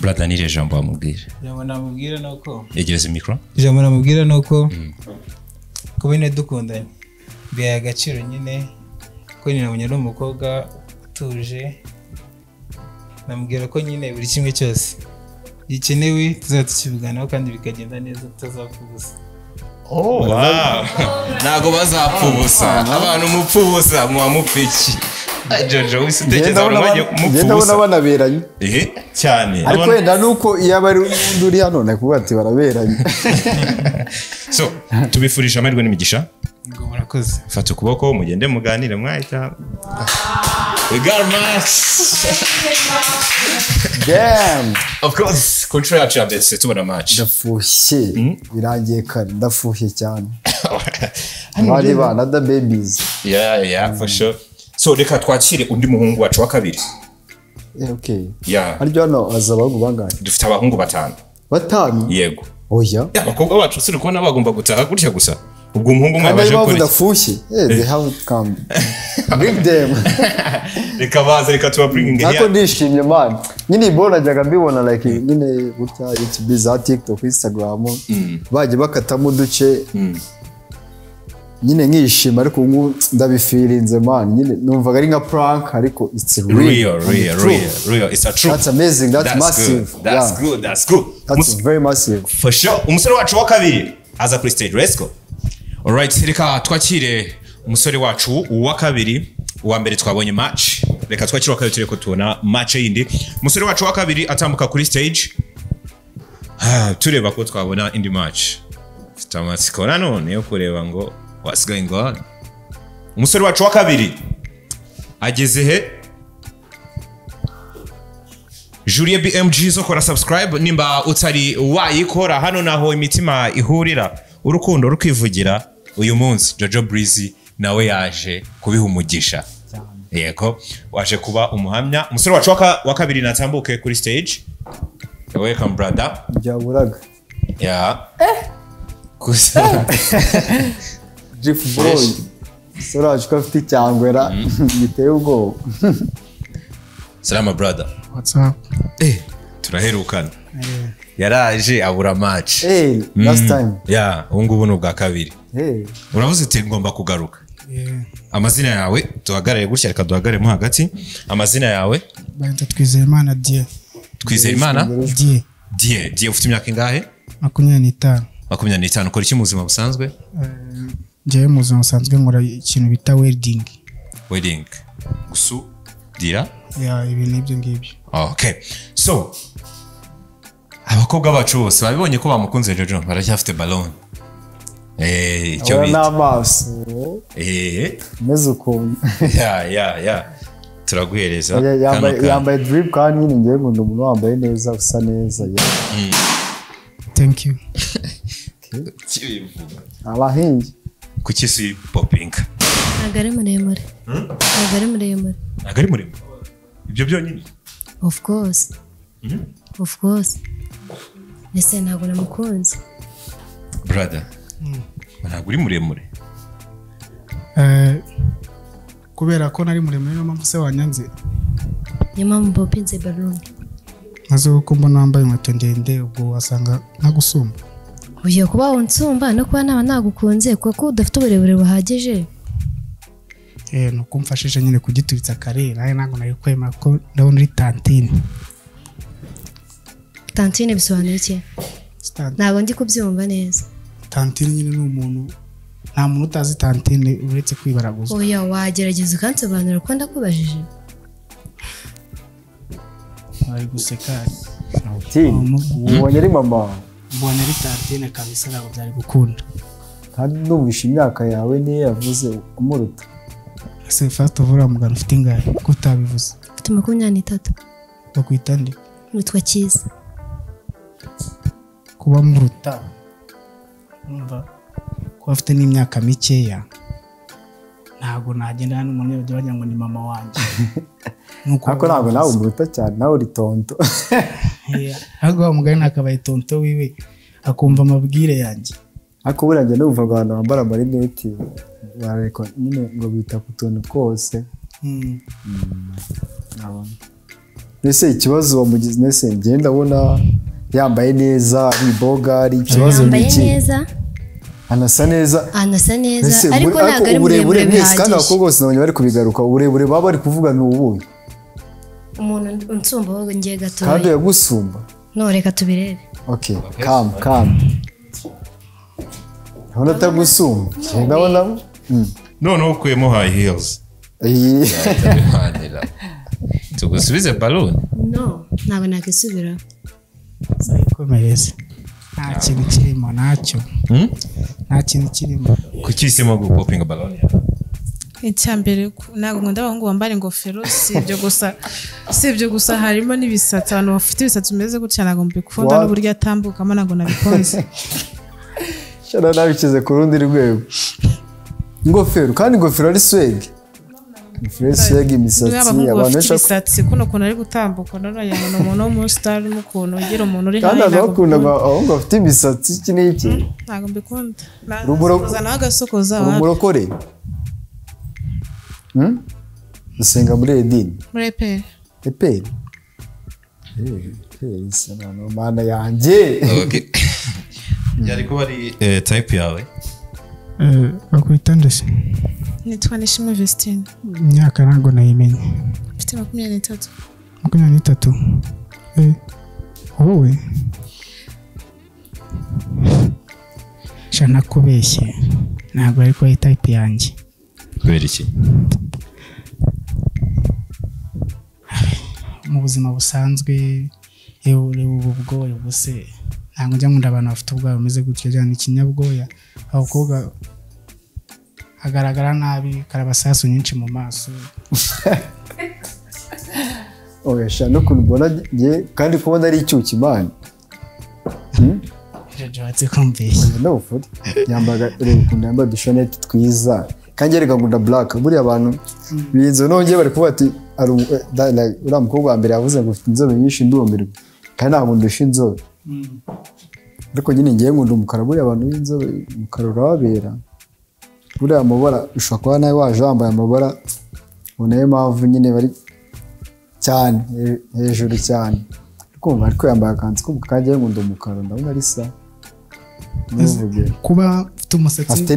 Brother niriye jambo wamubwira? Jambo namubwira nuko yegereza mikro. Jambo namubwira nuko ko bine dukundanye biya agaciro nyine ko nyine nabonye n'umukobwa utuje. Namubwira ko nyine buri kimwe cyose gikenewe tuzatukivuganaho kandi bikagenda neza tutazapfa ubusa. Wow. Nago bazapfa ubusa. Abantu mupfa ubusa muwamupfiki. Jojo wisutekereza urumanye mupfa ubusa. Ndabona banaberanye. Cyane. Ariko wenda nuko iyo bari uri hano nakuvuga ati baraberanye. So tubifurisha amahirwe n'imigisha. Ngo murakoze. Fata ukuboko mugende muganire mwahita. We got much. Damn. Of course, control yacu ndetse tubona match. Ndafushye. Birangiye kare ndafushye cyane. Abandi bana da babies. Yeah, for sure. So reka twakire undi muhungu wacu wa kabiri. Okay. Yeah. Aryo hano azabagu bangahe? Dufite abahungu batanu. Batanu? Yego. Oya. Abakobwa bacu siri kubona bagomba gutaha gutya gusa. Ubwo umuhungu umwe abaje kuri. Ndafushye. They have come. Bring them. Reka tuba bringing here. Ako ndishimye man. Nyine ibona jaga mbibona like nyine gutya YouTube za TikTok, Instagram. Baje bakatamo duce. Nyine nkishima ariko ngo ndabifirinze man. Nyine numvaga ari nka prank ariko it's real. It's a truth. That's amazing. That's massive. That's good. That's very massive. For sure. Umusore wacu wa kabiri aza kuri stage. Let's go. Alright, reka twakire umusore wacu wa kabiri. Uwa mbere twabonye match. Reka twakire wa kabiri tureko tubona match yindi. Umusore wacu wa kabiri atambuka kuri stage. Tureba ko twabona indi match. Tutamatsiko nanone yo kureba ngo what's going on. Umusore wacu wa kabiri ageze he? Julie BMG zo kora subscribe nimba utari wayikora hano naho imitima ihurira urukundo rukivugira uyu munsi. Jojo Breezy nawe yaje kubiha umugisha. Yego waje kuba umuhamya. Umusore wacu wa kabiri natambuke kuri stage. Welcome brother. Byaburaga. Yeah. Kusa. Jeff Boy. Sora afite cyangwera biteye ubwo. Salama brother. What's up? Turaherukana. Yaraje abura match. Last time. Yeah, ubungubu n'ubwa kabiri. Uravuze ati ngomba kugaruka. Amazina yawe tuhagarare gutya reka duhagarare mu hagati. Amazina yawe? Banta Twizeyimana Die. Twizeyimana? Die ufite imyaka ingahe? 25. 25. Ukora iki mu buzima busanzwe? Njyewe mu buzima busanzwe nkora ikintu bita welding. Gusudira? Yeah, ibi nibyo ngibyo. Okay. So abakobwa bacu bose babibonye ko bamukunze Jojo baracyafite ballon. Icyo bita n'amaso. Meze ukuntu. Yeah. turaguhereza yambaye drip kandi nyine ngiye ngo umuntu wambaye neza usa neza thank you abahingi kuki si popinga ntabwo ari muremure ibyo byonyine of course ese ntabwo namukunze brother ntabwo uri muremure kubera ko nari muremure niyo mpamvu se wanyanze niyo mpamvu popinze balloon maze uko mbona wambaye inkweto ndende ubwo wasanga nagusumba ugiye kuba unsumba no kuba naba nagukunze kuko udafite uburebure buhagije ni uko mfashije nyine kugitubitsa kare nawe ntabwo nari kwemera ko ndabona uri tantine bisobanuye iki ntabwo ndi kubyumva neza tantine nyine ni umuntu nta muntu utazi tantine uretse kwibaraguza oya wagerageza ukansobanurira ko ndakubajije wari guseka ubonye ari mama mbonye ari tantine kabisa ntabwo byari gukunda kandi numvishe imyaka yawe niyo yavuze umuruta ese first of all mugana ufite ingahe ko utabivuze ufite 23 bakwita ndi witwa Cyiza kuba muruta numva kuba afite n'imyaka mikeya ntabwo nagendana n'umuntu bajya ngo ni mama wanjye ariko ntabwo nawe umuruta cyane nawe uri tonto ahubwo wa mugari nakabaye tonto wiwe akumva amabwire yanjye ariko buriya njye numva abantu bambara amarineti barareka nyine ngo bita ku tuntu twose mbese ikibazo wamugize nese ngenda ndabona yambaye neza ari bogari ikibazo n'iki anasa neza ariko ntabwo ari uburebure mwese kandi abakobwa bose nabonye bari kubigaruka uburebure baba bari kuvuga ni ubuhe umuntu unsumba wowe ngiye gatoya kandi yagusumba no reka tubirebe okay calm urabona atagusumba ndabona noneho ukuyemo high heels tugusubize balloon no ntabwo nakisubira sayikomereze nta kintu kirimo nacyo nta kintu kirimo kuki isemo gupopinga balloon icyambere ntabwo nkunda abahungu bambara ingofero si ibyo gusa harimo n'ibisatsi abantu bafite ibisatsi bimeze gutya ntabwo mbikunda n'uburyo atambukamo ntabwo nabikunze shara nabikize ku rundi rwego ingofero kandi ingofero ari swag swag imisatsi abantu benshi ibisatsi kuno kuntu ari gutambuka none yabona umuntu wo muri star n'ukuntu ugira umuntu uri kandi abakunda abahungu bafite imisatsi iki n'iki ntabwo mbikunda uzana agasokoza rumurokore usenga muri edini muri eperi no mana yanjye yari kuba ari type yawe bakwita ndetse nitwa Nishimwe Vestine imyaka ntabwo nayimenye mfite 23 wowe shana kubeshye ntabwo ariko ari type yanjye kubera iki mu buzima busanzwe yewe ubwoya buse ntabwo njya nkunda abantu bafite ubwoya bumeze gutyo cyane ikinyabwoya abakobwa hagaragara nabi karabasasu nyinshi mu maso oya no kunubona kandi kubona ari icyuki man Jojo atse kumbeshya no ufuri yambaga ukunda yamba dushonete twiza kandi reka ngunda black buri abantu binzo nongeye bari kuba ati ura mukobwa wa mbere yavuze ngo ufite inzobe nyinshi ndumirwa kandi ntabwo ndusha inzobe ariko nyine ngiye ngunda umukara buri abantu b'inzobe umukara urabera buri amabara ushaka kuba nawe waje wambaye amabara unaye mpamvu nyine bari cyane hejuru cyane kumva ariko yambaye akanzu k'umukara ngunda umukara ndabona ari sa kuba ufite umusatsi afite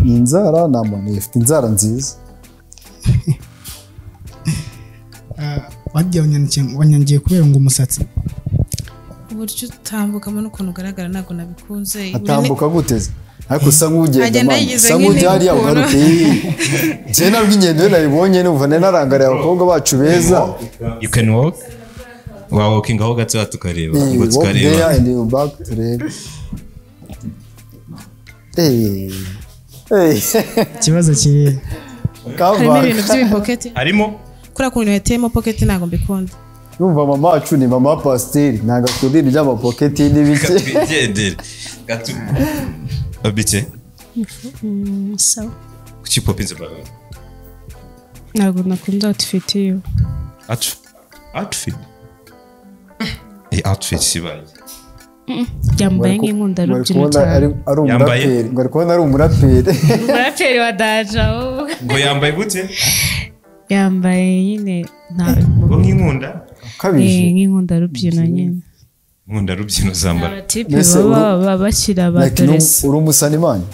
n'inzara namone ifite inzara nziza wanyangiye kubera ngo umusatsi uburyo utambukamo n'ukuntu ugaragara ntabwo nabikunze atambuka guteze ariko usa nk'ugenda usa nk'ujyari ugaruke njye nabwo ingendo nayibonye numva narangariye abakobwa bacu beza you can walk walking aho gato tukareba ngo tukareba turebe ikibazo kiri harimo ibintu by'ibipoketi harimo kuri kuntu yateyemo pocket ntago mbikunda Numva mama wacu ni mama pasiteri ntago akunda ibintu by'amapoketi n'ibiki Katwigendere gatu abite sawa kuki popinze baba ntabwo nakunda outfit yo outfit outfit sibaye yambaye nk'inkunda rubyino cyane ari kubona ari umuraperi wa daja ngo yambaye gute yambaye nyine nk'inkunda kabije nk'inkunda rubyino nyine nkunda rubyino zambara abatipe baba bashyira abaderesi uri umusani mani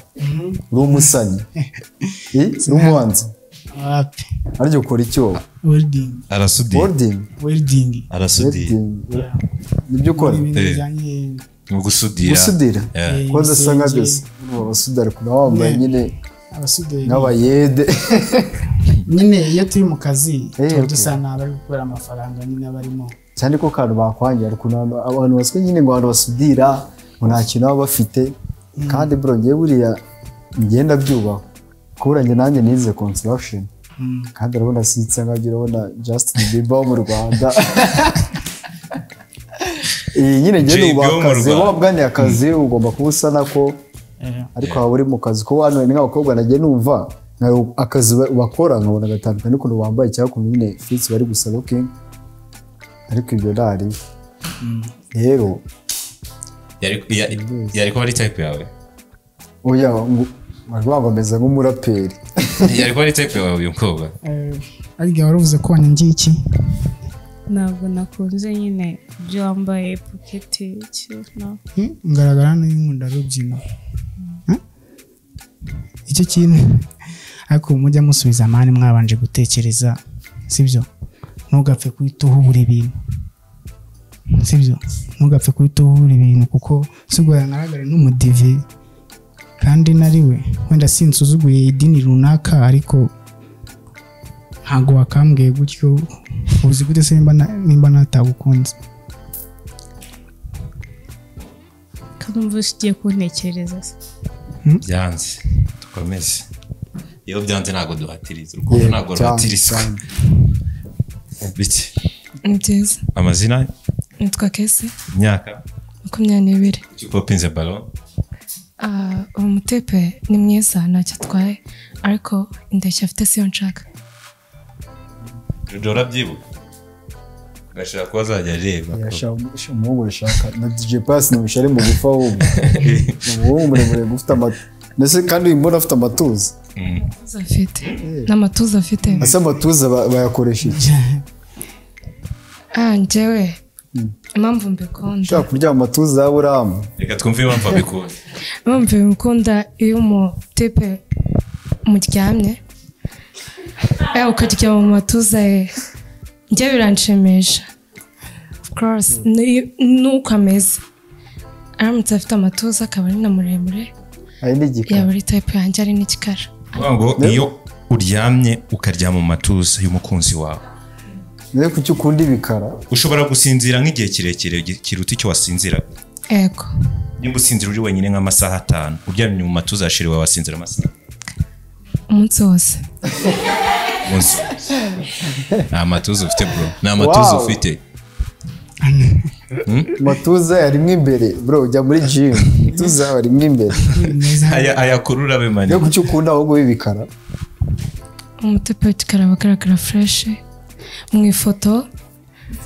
uri umusani uri umuhanzi ariko ukora icyo welding arasudira nibyo ukora mu gusudira ko dasa nka byose abasudira kuna wambaye nyine nk'abayede nyine iyo turi mu kazi tuba dusa n'abari gukora amafaranga nyine abarimo cyane ko kantu bakwangira abantu baswe nyine ngo abantu basudira ngo nta kintu baba bafite kandi bro ngewe buriya ngenda byubaho kubura njye nanjye nize construction kandi urabona sitsa nkagira urabona Justin Bieber mu Rwanda nyine ngende ubakaze wabwaniye akazi ugomba kuba usa nako ariko waba uri mu kazi ko hano ni nk'abakobwa nagiye numva akazi bakora nkabona gatandukanye n'ukuntu wambaye cyangwa ukuntu nyine fits bari gusa looking ariko ibyo ntari rero yari kuba ari type yawe oya ngo ameze nk'umuraperi yari kuba ari type yawe uyu mukobwa ariko waravuze ko wanyangiye iki ntabwo nakunze nyine ibyo wambaye poketi ngaragara nk'inkunda rubyino icyo kintu ariko mujya musubiza amani mwabanje gutekereza sibyo ntugapfe kuhita uhubura ibintu sibyo ntugapfe kuhita uhubura ibintu kuko sibwo yangaragara n'umudive kandi nariwe wenda sinsuzuguye idini runaka ariko ntago wakambwiye gutyo uzi gute se nimba natagukunze kandi umva ugiye kuntekereza se byanze dukomeze iyo byanze ntago duhatiriza urukundo ntago ruhatirizwa biki ni byiza amazina nitwa Kesi imyaka 22 popinze ballon umutepe ni mwiza ntacyo atwaye ariko indeshyo afite siyo nshaka Jojo urabyibuka gashaka kuba azajya areba umuhungu urashaka na DJ Pass n'ubishare mu gufa wumva umuhungu muremure gufite ndetse kandi mbona afite amatuza afite n'amatuza afite asa amatuza bayakoresha iki njyewe impamvu mbikunda ushaka kurya amatuza y'Aburahamu reka twumve impamvu abikunda impamvu mbikunda iyo umutepe muryamye ukarya mu matuza ye njye biranshimisha of course nuko ameze aramutse afite amatuza akaba ari na muremure yaba ari type yanjye ari n'igikara ngo iyo uryamye ukaryama mu matuza y'umukunzi wawe niyo kuki ukunda ibikara ushobora gusinzira nk'igihe kirekire kiruta icyo wasinzira yego nimba usinzira uri wenyine nk'amasaha 5 uryamye mu matuza yashiriwe wasinzira amasaha umunsi wose nta matuza ufite bro nta matuza ufite matuza yarimo imbere bro ujya muri gym matuza yarimo imbere ayakurura be mani yo kuki ukunda ahubwo w'ibikara umutepe w'ikikara bagaragara fresh mu ifoto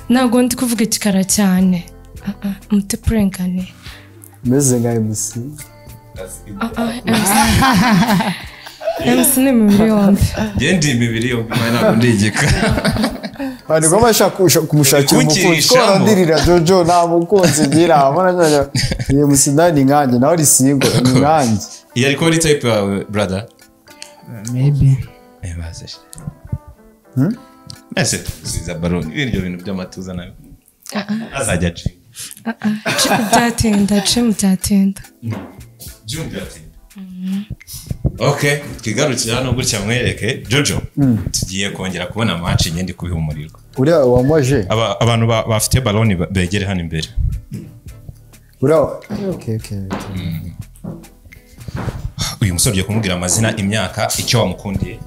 ntabwo ndi kuvuga ikikara cyane umutepe urengane meze nka MC MC ni imibiri yombi ngende imibiri yombi ntabwo ndigeka Bari ko bashaka kumushakira umukunzi ko arandirira Jojo nta mukunzi ngira abona nyanya iyo musidani nkanjye nawe ari single nkanjye iyo ariko ari type yawe brother maybe baze ese ziza baron ibyo bintu by'amatuza nayo azajya ci byatinda okay kigarukira hano gutya mwereke Jojo tugiye kongera kubona match nyindi kubihumurirwa uriya wamaje abantu bafite ballon begere hano imbere uriya okay uyu musore ugiye kumubwira amazina imyaka icyo wamukundiye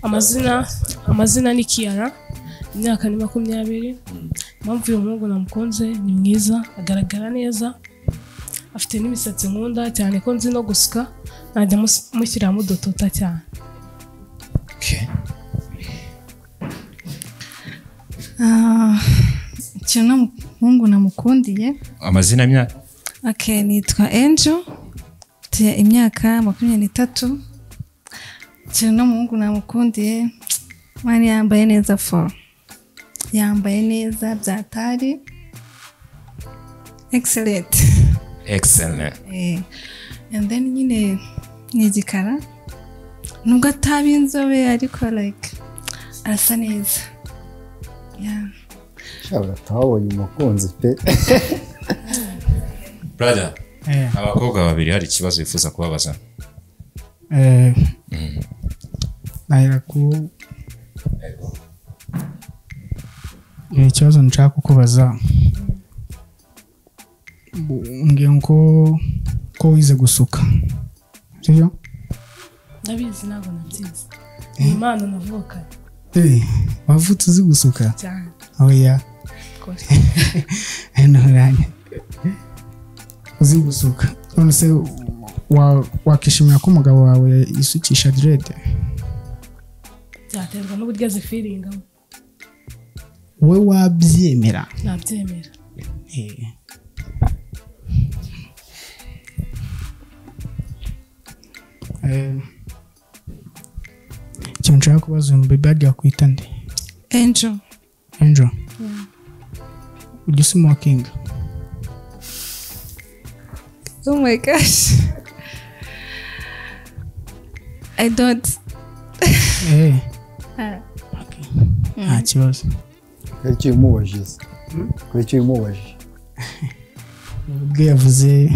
amazina amazina ni Kiara, imyaka ni 20. Impamvu uyu muhungu namukunze ni mwiza, agaragara neza, afite n'imisatsi nkunda cyane ko nzi no gusuka, najya mushyiramo udutota cyane. Okay. Ikintu muhungu namukundiye. Amazina myaka? Okay, nitwa Angel. Mfite imyaka 23. Ikintu muhungu namukundiye, mani yambaye neza yambaye neza byatari. Excellent. And then nyine ni igikara. Nubwo atabi inzobe ariko like arasa neza. Yeah. Shabra tawonye umukunzi pe. Brother. Abakobwa babiri hari ikibazo bifuza kubabaza. Nahera ku ikibazo nshaka kukubaza. Ngiye ko wize gusuka. Sibyo? Ndabizi ntabwo nabyize. Imana navuka. Wavutse uzi gusuka? Cyane. Oya. Nturanye. Uzi gusuka. None se wakishimira ko umugabo wawe yisukisha dread? Byaterwa n'uburyo azifiringa. We wabyemera? Nabyemera. Ikintu nshaka kubaza uyu bebe agiye kwita nde? Angel. Yeah. Would you smoking? Oh my gosh. I don't. Okay. Nta kibazo. Kweki umubajije. Kweki umubajije. Ubwo yavuze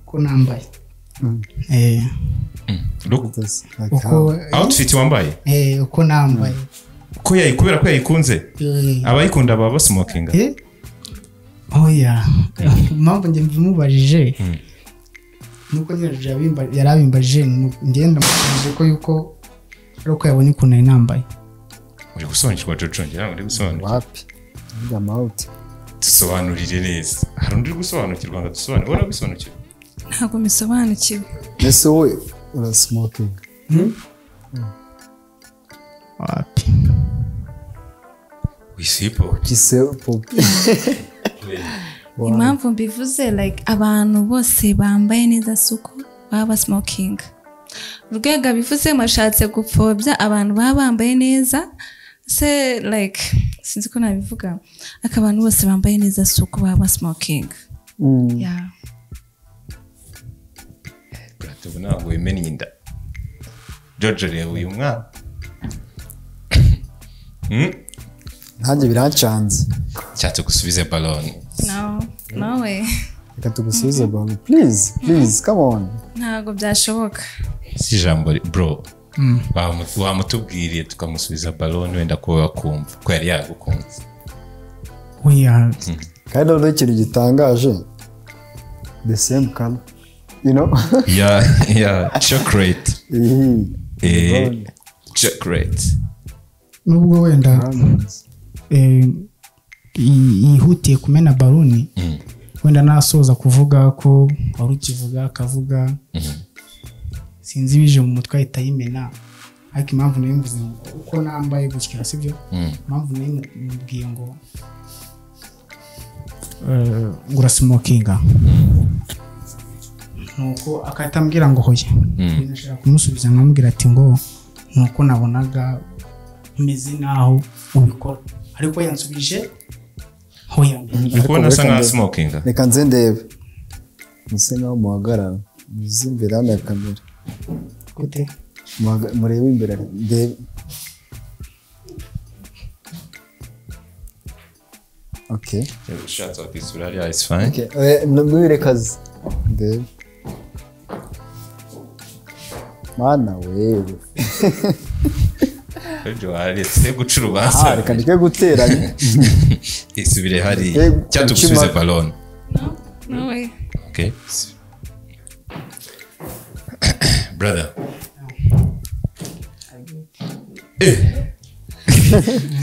ko nambaye. Uko outfit wambaye? Uko nambaye. Kubera ko yayikunze? Abayikunda baba basmokinga? Oya. Impamvu njye mvumubajije. Nuko yarabimbajije ngenda mukije ko yuko ariko yabonye ukuntu ari nambaye. Uri gusobanukirwa Jojo ngira uri gusobanukirwa? Wapi? Njya out. Dusobanurire neza. Hari undi gusobanukirwa ngo dusobanure. Ora gusobanukirwa? Ntabwo misobanukiwe. Ese wowe ura smoking? Wapi? Wisipo. Kisepo. Impamvu mbivuze like abantu bose bambaye neza suko baba smoking. Urwego bivuze mashatse gupfobya abantu baba bambaye neza se like sinzi ko nabivuga akabantu bose bambaye neza suko baba smoking. Yeah. Brate ntabwo wimenya inda. Jojo rero uyu mwana. Ntange birancanze. Cyatse gusubiza ballon. No way. Reka tugusubize ballon. Please, come on. Ntabwo byashoboka. Si jambo bro. Wamutubwiriye tukamusubiza ballon wenda ko wakumva ko yari yagukunze. Oya. Kandi no ikintu gitangaje. The same color. You know? Yeah, chocolate. Chocolate. Nubwo wenda yihutiye kumena baloni wenda nasoza kuvuga ko wari ukivuga akavuga sinzi bije mu mutwe ahita yimena ariko impamvu nimvuze uko nambaye gutya sibyo impamvu nimubwiye ngo ngura smokinga nuko akatambwira ngo hoye nashaka kumusubiza nkamubwira ati ngo nuko nabonaga meze naho ubikora ariko yansubije hoya uko nasa nka smokinga reka nze ndebe muse nkaho muhagarara muzimbere hano ya kamera gute murebe imbere ndebe okay shout out this really is fine okay nubwire kazi ndebe mana wewe Jojo aretse gucurubanza reka ndike guteranya isubire hari cyatugusubize ballon no way okay brother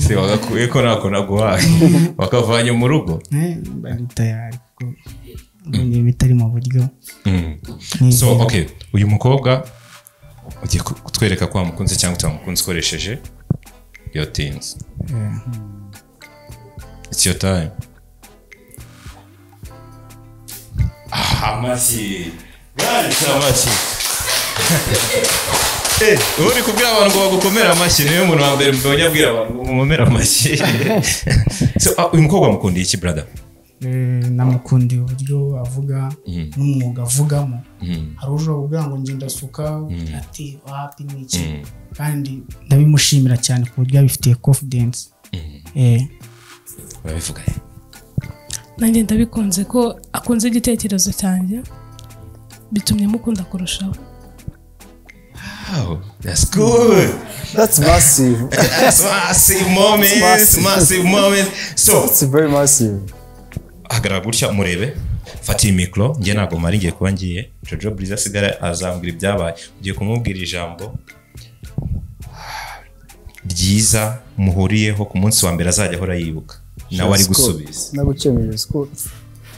se wagakuye ko nako naguhaye wakavanye mu rugo bari tayari kuko ni bitari mu buryo. So okay, uyu mukobwa ugiye kutwereka ko wamukunze cyangwa utamukunze ukoresheje your things. It's your time. Amashyi. Amashyi. Uri kubwira abantu ngo bagukomera amashyi niyo muntu wa mbere mbonye abwira abantu ngo mumomera amashyi. So uyu mukobwa mukundiye iki brother? Namukundiye uburyo avuga n'umwuga avugamo. Hari uje kuvuga ngo nje ndasuka ati wapi n'iki kandi ndabimushimira cyane ku buryo abifitiye confidence. Urabivuga nanjye ndabikunze ko akunze igitekerezo cyanjye bitumye mukunda kurushaho. Wow, that's good. That's massive. That's massive moment. Massive moment. So it's very massive. Agaragara gutya murebe fati mikro nge nago mari ngiye kuba ngiye Jojo Breezy asigara azambwira ibyabaye ugiye kumubwira ijambo ryiza muhuriyeho ku munsi wa mbere azajya ahora yibuka nawe ari gusubiza nagucemeye siko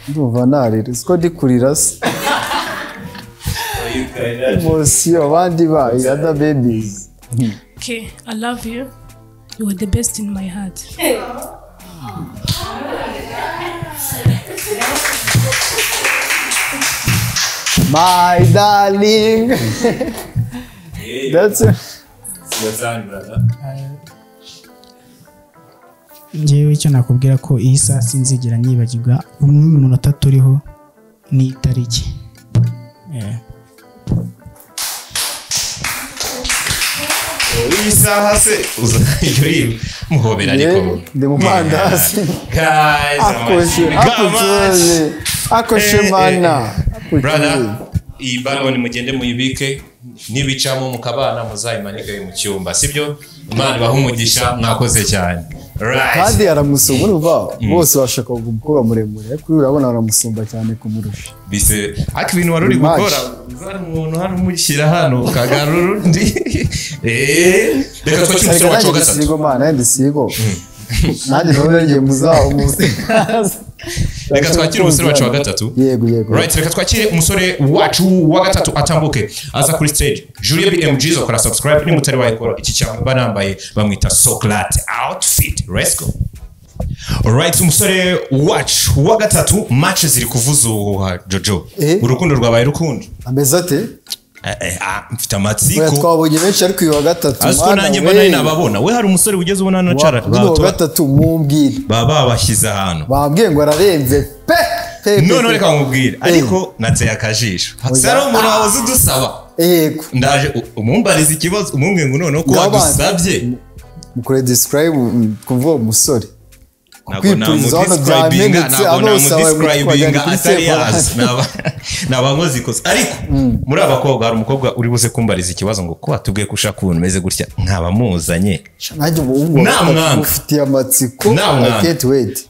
ndumva narire siko ndikurira se emotion abandi ba other babies. Okay, I love you. You are the best in my heart. My darling. That's it. Njyewe icyo nakubwira ko iyi saa sinzigera nyibagirwa umunota turiho ni itariki. Iyi saha se uzajya muhobera ariko ndi mu mandazi. Akoshe mana. Brother, iyi balon mugende muyibike nibicamo mukabana muzayimanike mu cyumba sibyo Imana bahumugisha mwakoze cyane. Right. Kandi aramusumba urumva bose bashaka gukora muremure kuri urabona aramusumba cyane kumurusha. Bise ariko ibintu wari uri gukora uzari umuntu hano umushyira hano kagarura undi reka twakire umusore wacu wa gatatu. Sigo mana ndisigo. Nanjye nawe ngiye muzaho muze. Reka twakire umusore wacu wa gatatu. Yego. Right, reka twakire umusore wacu wa gatatu atambuke aza kuri stage. Julia BMG zo kora subscribe ni mutari wayikora iki cyangwa banambaye bamwita Soclate outfit. Let's go. Alright, umusore wacu wa gatatu match ziri kuvuza Jojo. Urukundo rwabaye rukundo. Ameze ate? Mfite amatsiko. Twabonye benshi ariko uyu wa gatatu. Asko nanjye mbona nababona. We hari umusore ugeze ubona nacara. Wa gatatu mumbwira. Baba bashyize hano. Bambwiye ngo ararenze pe. None reka ngubwire ariko nateye akajisho. Hatsara umuntu wabuze udusaba. Yego. Ndaje umumbariza ikibazo umubwiye ngo none ko wadusabye. Mukore describe kuvuga umusore. Ntabwo namudescribinga atari yazi nabankozi koze ariko muri abakobwa hari umukobwa uri buze kumbariza ikibazo ngo ko watubwiye ko ushaka umuntu umeze gutya nkaba muzanye nanjye ubu ufitiye amatsiko I can't wait.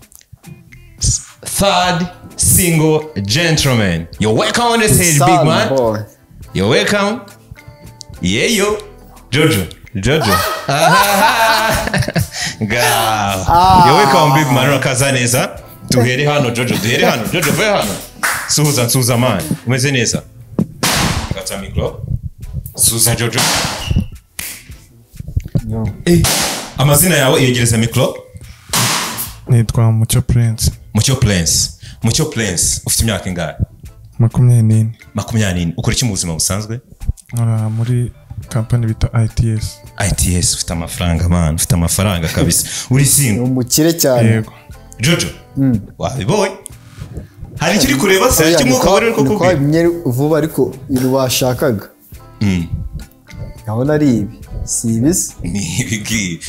Third single gentleman, you're welcome on the stage big man boy. You're welcome. Yeah yo Jojo You're welcome big man urakaza neza duhere hano Jojo ve hano suza man umeze neza kata mikro suza Jojo amazina yawe yegereza mikro. Nitwa Mucyo Prince ufite imyaka ingahe? 24 ukora iki mu buzima busanzwe? Muri company bita ITS. Ufite amafaranga man, ufite amafaranga kabisa. Uri single umukire cyane. Yego Jojo wabiboye hari ikiri kureba se cy'umwuka wari ko kubwira vuba ariko ibintu bashakaga gahunda ari ibi si ibisi ni ibigi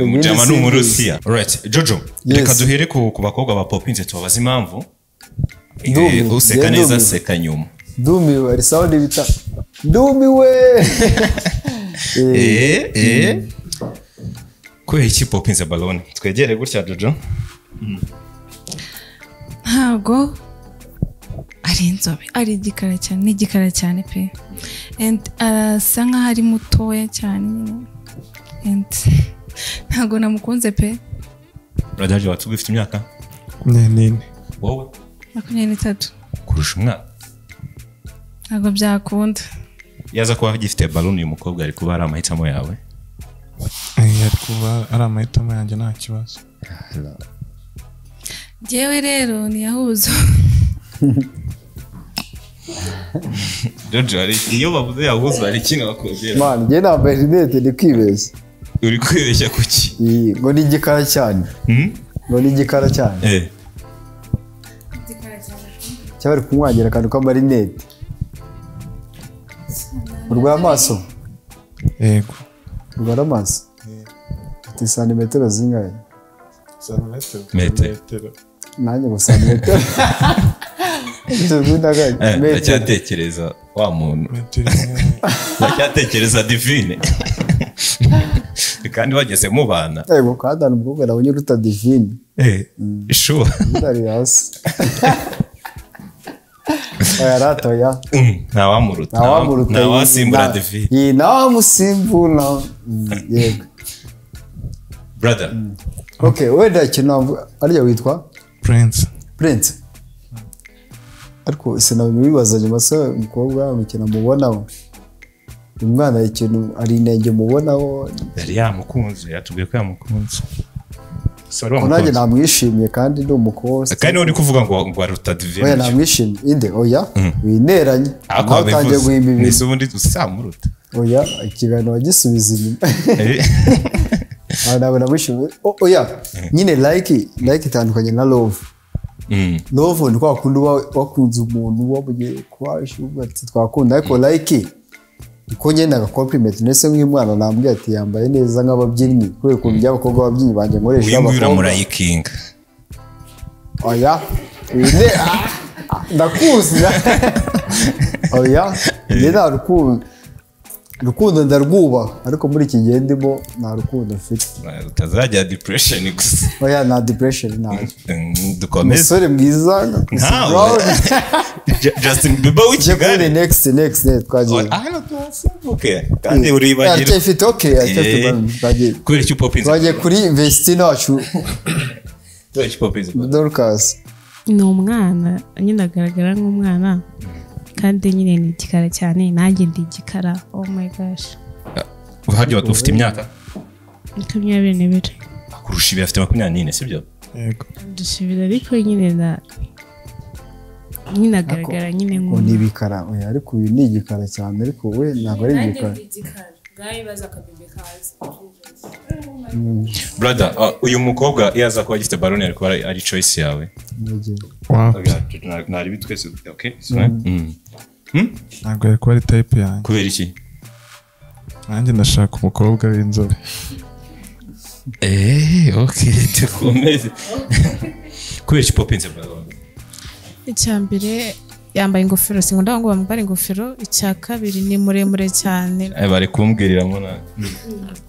mujama n'umurusiya. Alright Jojo reka duhere ku bakobwa ba popinze tubabaza impamvu useka neza seka nyuma. Ndumiwe ari sound bita ndumiwe ko iki popinze balone twegere gutya Jojo. Ntabwo ari inzobe ari igikara cyane pe and arasa nkaho ari mutoya cyane nyine and ntabwo namukunze pe. Brother watubwiye ufite imyaka nini wowe 23 kurusha umwaka ntabwo byakunda. yaza kuba gifite balloon uyu mukobwa ari kuba ari amahitamo yawe yari kuba ari amahitamo yanjye nta kibazo Jewe rero ni yahuzo. Jojo ari iyo bavuze yahuzo ari kintu bakubwira man njye nambaye rinete ndi kwibeshya uri kwibeshya kuki ngo ni igikara cyane ngo ni igikara cyane cyabari kumwagira akantu k'amarinete urwaye amaso yego urwara amaso ufite santimetero zingahe metero nanjye ngo santimetero ndacyatekereza wa muntu ndacyatekereza divine kandi wageze mu bana yego kandi hano umukobwa nawe uruta divine sure ndari hasi oya ratoya ntawamuruta ntawasimbura divine iyi ntawamusimbura yego brother okay wenda ikintu ariya witwa Prince ariko sinabibaza nyuma se umukobwa umukina mubonaho umwana ikintu ari intege mubonaho yari yamukunze yatubwiye ko yamukunze ko nanjye namwishimiye kandi ndi umukobwa kandi uri kuvuga ngo aruta divine oya namwishimiye inde oya wineranye atangiye guhimba ibintu nese ubundi usamuruta oya ikiganiro wagisubiza inyuma nawe namwishimiye oya nyine like itandukanye na love love ni kwa kundi wakunze umuntu wabuye kwaje ubatse twakunda ariko like uko nyene aga compliment nese nk'umwana nambwiye ati yambaye neza nk'ababyinnyi kure ku by'abakobwa babyinnyi banje nkoresha abakobwa murayikinga oya ine ndakuzi oya nda rukundo ndarwuba ariko muri iki gihe ndimo nta rukundo mfite utazajya depression gusa oya na depression ntaje dukomeze umusore mwiza Justin Bieber w'ikigali next twagiye okay kandi uribagira afite okay twagiye kuri icyo popins twagiye kuri investino yacu kuri icyo popins Dorcas ni umwana nyine agaragara nk'umwana kandi nyine ni igikara cyane nanjye ndi igikara oh my gosh uhajya ufite imyaka 22 kurusha ibi afite 24 sibyo yego dushibira ariko nyine agaragara nyine nk'umuntu ni ibikara oya ariko uyu ni igikara cyane ariko we ntabwo ari igikara gaye baza kabebe kazi brother uyu mukobwa yaza kuba gifite balloon ariko ari choice yawe nari bitwese okay ntabwo ari kuba ari type yanjye kubera iki nanjye ndashaka umukobwa w'inzobe okay tukomeze kubera iki popinze balloon icyambere yambaye ingofero singunda ngo bamubare ingofero icya kabiri ni muremure cyane bari kumbwirira mo na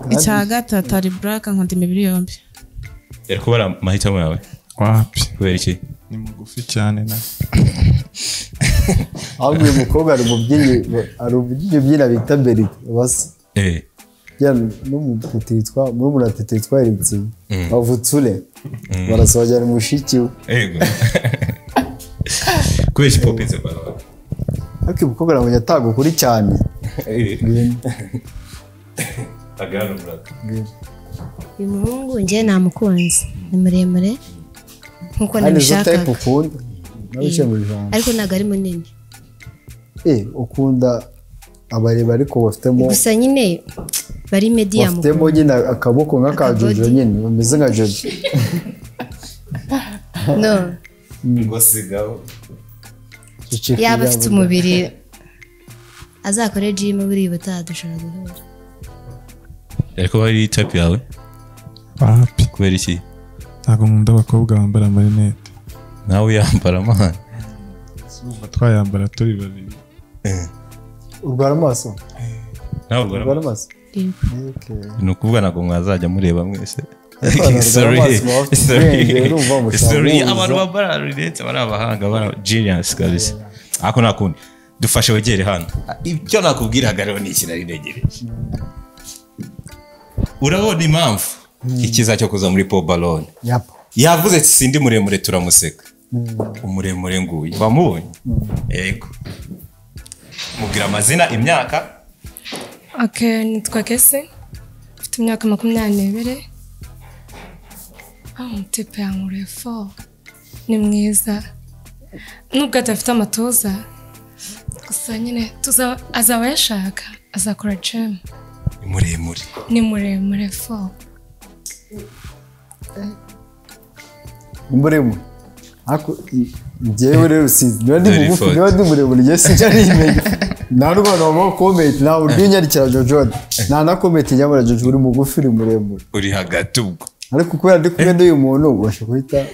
icya gatatu ari black nkunda imibiri yombi yari kuba ari amahitamo yawe wapi kubera iki ni mugufi cyane na ahubwo uyu mukobwa ari umubyinnyi ubyina bita biri basi n'umutete witwa murumuna tete witwa Eric bavutsure barasohogera mushiki we kubera iki popinze balloon ariko umukobwa nabonye ataga ukuri cyane agana brother uyu muhungu njye namukunze ni muremure nkuko nabishaka ariko ntabwo ari munini ukunda abareba ariko bafitemo gusa nyine bari medium bafitemo nyine akaboko nk'aka Jojo nyine bameze nka Jojo no ngo sigaho yaba afite umubiri azakore gym buri butadushobora guhura ariko bari type yawe wapi kubera iki ntabwo nkunda abakobwa bambara amarinete nawe yambara amahane twayambara turi babiri urwara amaso nawe urwara amaso ni ukuvuga ntabwo mwazajya mureba mwese sorry abantu bambara rinete bari abahanga bari genius kabisa ariko nakundi dufashe wegere hano icyo nakubwiraga rero ni iki nari negereje urabona impamvu ikiza cyo kuza muri pobalone yavuze ati sindi muremure turamuseka umuremure nguye bamubonye yego mubwira amazina imyaka nitwa Kese mfite imyaka 22 umutepe yankuriye fo ni mwiza nubwo adafite amatoza gusa nyine azaba yashaka azakora gym ni muremure fo muremure ako njyewe rero sinzi niba ndi mugufi niba ndi muremure njye sinjya nimenya nta n'urwanda waba comment nta buryo unyarikira Jojo nta na comment nyamara Jojo uri mugufi uri muremure uri hagati ubwo ariko kubera ndi kumwe n'uyu muntu ubasha guhita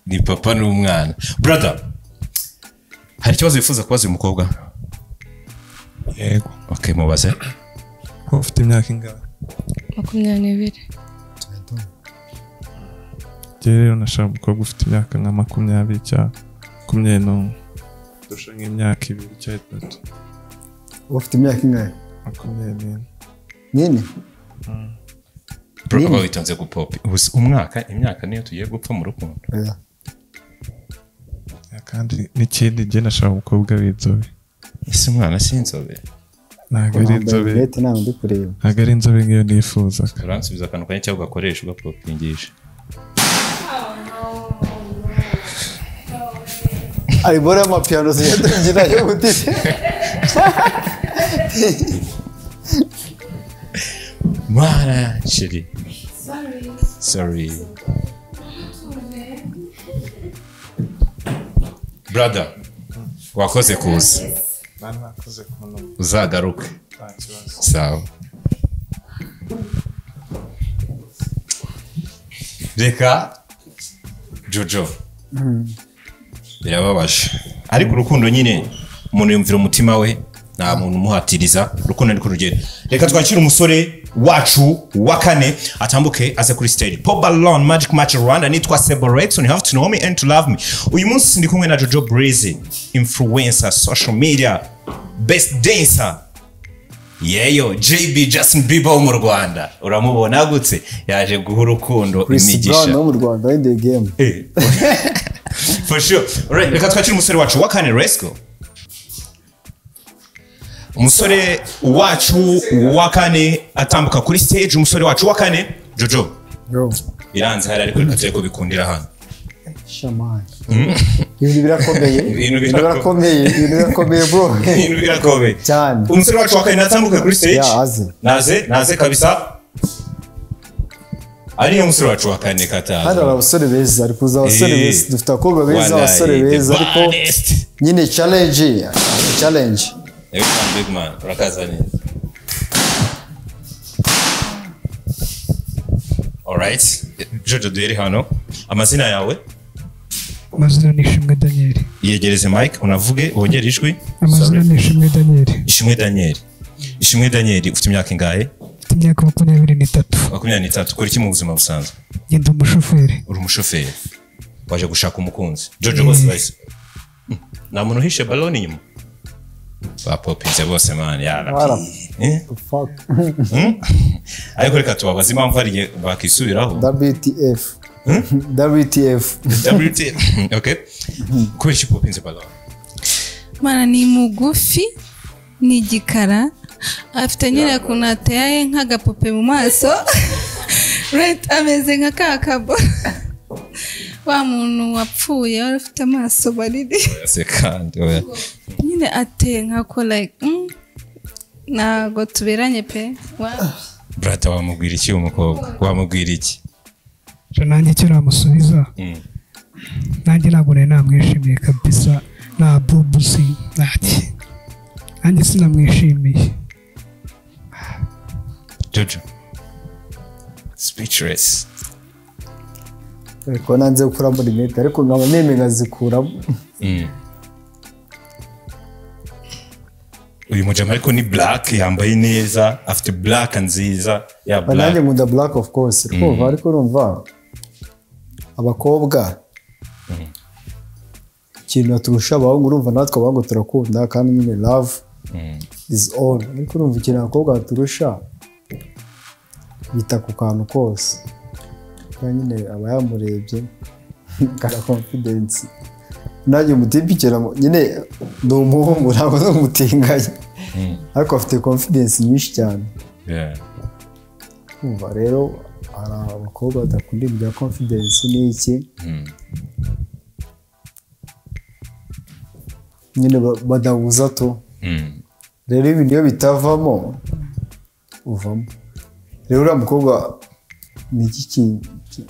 ni papa n'umwana brother hari ikibazo wifuza kubaza uyu mukobwa yego okay mubaze ko ufite imyaka ingahe 22 rero nashaka umukobwa ufite imyaka nka 20 cyangwa 21 dusha nk'imyaka 2 cyangwa 3 ufite imyaka ingahe 20 nini bro witonze gupopi umwaka imyaka niyo tugiye gupfa mu rukundo kandi n'ikindi je nashaka umukobwa w'inzobe ese umwana si inzobe ntabwo ari inzobe ntabwo ari inzobe nk'iyo nifuza uransubiza akantu kanya cyangwa ugakoresha ugapopingisha ari bora amapiano ziyatangira yo gutise mwana shiri sorry brother wakoze kuza uzagaruke sawa reka Jojo birababaje ariko urukundo nyine umuntu yumvira umutima we nta muntu umuhatiriza urukundo ni ku rugero reka twakire umusore wacu wa kane atambuke aze kuri stage Pobalone Magic Match Rwanda nitwa Seborate you have to know me and to love me uyu munsi ndi kumwe na Jojo Breezy influencer social media best dancer yeyo JB Justin Bieber mu Rwanda uramubona gutse yaje guha urukundo imigisha no mu Rwanda in the game for sure right reka twakire umusore wacu wa kane let's go umusore wacu wa kane atambuka kuri stage umusore wacu wa kane Jojo biranze hari ariko reka tuye bikundira hano shamani ibintu birakomeye bro ibintu birakomeye cyane umusore wacu wa kane atambuka kuri stage naze kabisa ariyo umusore wacu wa kane kataza hano abasore beza ari kuza abasore beza dufite abakobwa beza abasore beza ariko nyine challenge big man urakaza neza alright Jojo duhere hano amazina yawe amazina ni Ishimwe Daniel yegereze mic unavuge wongere ijwi amazina ni Ishimwe Daniel Ishimwe Daniel ufite imyaka ingahe ufite imyaka 23 kuri iki mu buzima busanzwe ngenda umushoferi uri umushoferi waje gushaka umukunzi Jojo bose base nta muntu uhishe baloni inyuma bapopinze bose man yara fuck ariko reka tubabaze impamvu ariye bakisubiraho WTF okay kubera iki popinze baloni mana ni mugufi ni gikara afite nyine kunateye nk'agapupe mu maso right ameze nka kakabo wa muntu wapfuye wari ufite amaso baridi sekandi nyine ateye nkako like ntago tuberanye pe brata wamubwira iki umukobwa wamubwira iki nanjye cyo namusubiza nanjye ntabwo nari namwishimiye kabisa nta bubusi nanjye sinamwishimiye Jojo speechless ariko nanze gukuramo rinete ariko nkaba neme nkazikuramo uyu mujama ariko ni black yambaye neza afite black nziza ya black nanjye nkunda black of course ariko urumva abakobwa ikintu turusha abahungu urumva natwe abahungu turakunda kandi nyine love is all ariko urumva ikintu abakobwa baturusha bita ku kantu kose kandi nyine aba yamurebye kara confidence nanjye umutipikira nyine ndi umuhungu ntabwo ari umutingaye ariko afite confidence nyinshi cyane kumva rero hari abakobwa badakunda ibya confidence n'iki nyine badahuza to rero ibintu iyo bitavamo uvamo rero uriya mukobwa ni iki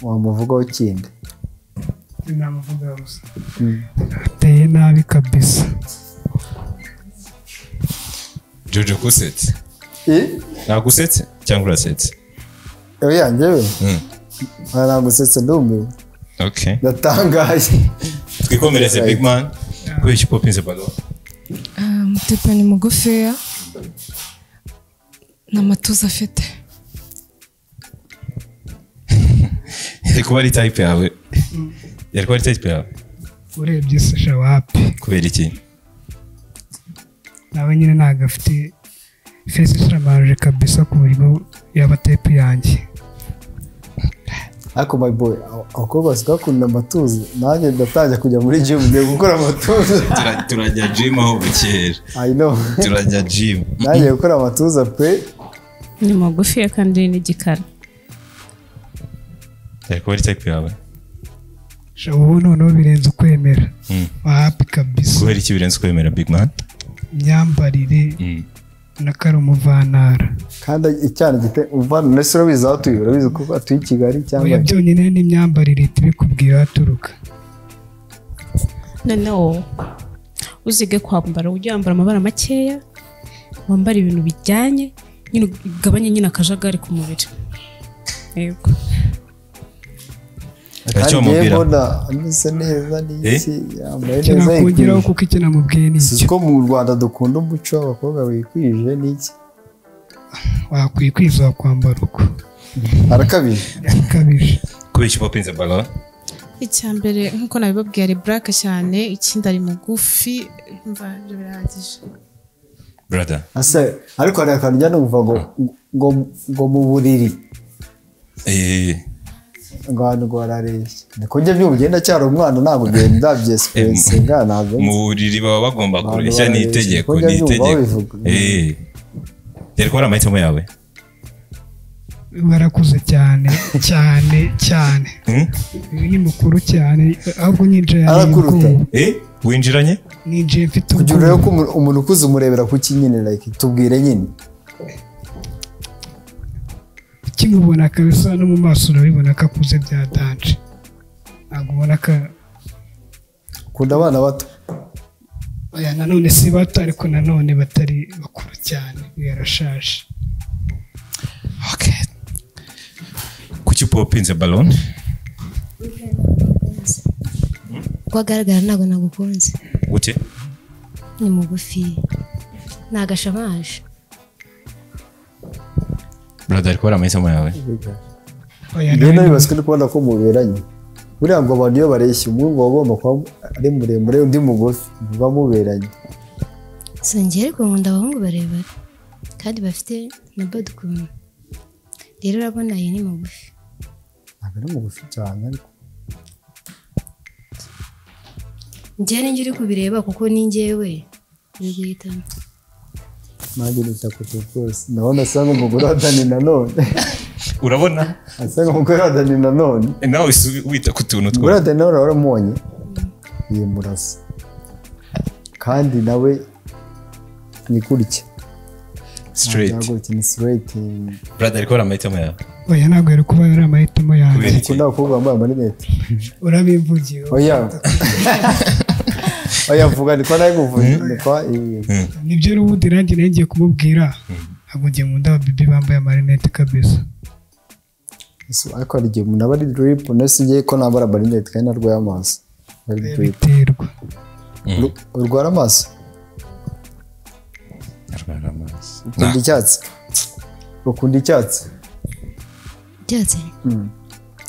wamuvugaho kindi namuvuga gusa ateye nabi kabisa Jojo kusetse nagusetse cyangwa urasetse oya njyewe nagusetse ndumiwe ndatangaye twikomereze big man kubera iki popinze balo Mutipe ni mugufiya n'amatuza afite yari kuba ari type yawe urebye sasha wapi kubera iki nawe nyine ntabwo afite fesi ishamaje kabisa ku buryo yaba type yanjye ariko my boy abakobwa basigaye bakunda amatuza nanjye ndatangira kujya muri gym ngiye gukora amatuza turajya gym aho bukera I know turajya gym nanjye gukora amatuza pe ni magufi kandi ni igikara ariko ari type yawe ubu noneho birenze ukwemera wapi kabisa kubera iki birenze ukwemera big man imyambarire na kari umuvantara kandi icyana gite umuvantara nese urabizi aho tuyi urabizi ko atuye i Kigali cyangwa byonyine n'imyambarire tubikubwira haturuka noneho uzige kwambara ujya wambara amabara makeya wambara ibintu bijyanye nyine ugabanye nyine akajagari ku mubiri yego icyo mubwira ameze neza n'iki yambaye neza nakongeraho kuko icyo namubwiye ni iki ko mu Rwanda dukunda umuco w'abakobwa wikwije n'iki wakwikwiza kwambara uko arakabije kubera iki popinze balo icya mbere nk'uko nabibabwiye ari black cyane ikindi ari mugufi mva ibyo birahagije brother ariko hari akantu njya numva ngo mu buriri ngano gwarareshya niko njye byumugenda cyaro umwana ntabwo genda byespense ntabwo mu buriri baba bagomba kureshya n'itegeko yari kubara amahitamo yawe barakuze cyane ni mukuru cyane ahubwo nyinjira arakuruta winjiranye ninjiye mfite kugira rero ko umuntu ukuze umurebera ku kinyine like tubwire nyine kimubona kabisa no mu maso urabibona ko akuze bya danje ntabwo ubona ko ukunda abana bato oya nanone si bato ariko nanone batari bakuru cyane yarashaje kuki popinze balon ko agaragara ntabwo nagukunze gute ni mugufi nagashamaje brother ariko bara amahitamo yawe njye nabibazwe no kubona ko muberanye buriya ngo abantu iyo bareshya umuhungu bagomba kuba ari muremure undi mugufi muba muberanye songera ariko nkunda abahungu barebare kandi bafite na body ukuntu rero urabona iyi ni mugufi ntabwo ari mugufi cyane ariko njyewe ninjye uri kubireba kuko ni njyewe uri guhitamo nanjye nita ku rwose ndabona asa nk'umugore wa Dani nanone urabona asa nk'umugore wa Dani nanone nawe wita ku tuntu two umugore wa Dani nawe waramubonye yimurasa kandi nawe ni kurya straight brother ariko bara amahitamo yawe oya ntabwo yari kuba yari amahitamo yawe ukunda abakobwa bambaye amarinete urabimvugiye oya vuga niko nawe nguvuye nibyo n'ubundi nanjye ngiye kumubwira ntabwo ngiye mu ndabo bibi bambaye amarinete kabisa ariko hari igihe umuntu aba ari drip nasi ngiye ko nambara amarinete kandi narwaye amaso biterwa urwara amaso ukunda icyatsi icyatsi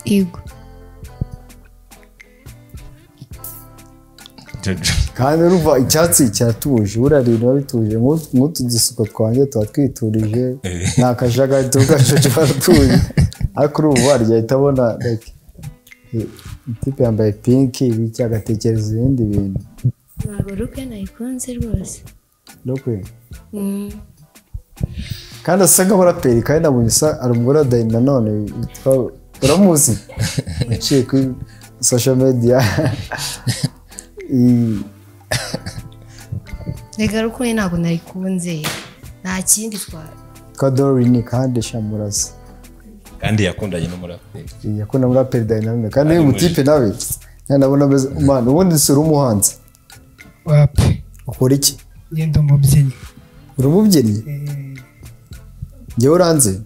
yego kandi urumva icyatsi cyatuje buriya rero bituje nk'utu dusuko twanjye tuba twiturije nta kajagari tugacu turatuje ariko urubu ryahita abona ikipe yambaye pinki bityo agatekereza ibindi bintu ntabwo ruke nayikunze rwose ruke kandi asa nk'abaraperi kandi nabonye ari umugore wa Dayini nanone uramuzi yaciye kuri social media reka rukuye ntabwo nayikunze nta kindi Kadorini kandi shamuraza kandi yakundanye n'umuraperi yakunda umuraperi Dayini kandi uyu mutipe nawe nabona beza umwana ubundi si umuhanzi wapi ukora iki ngenda umubyinnyi uri umubyinnyi njyewe uranze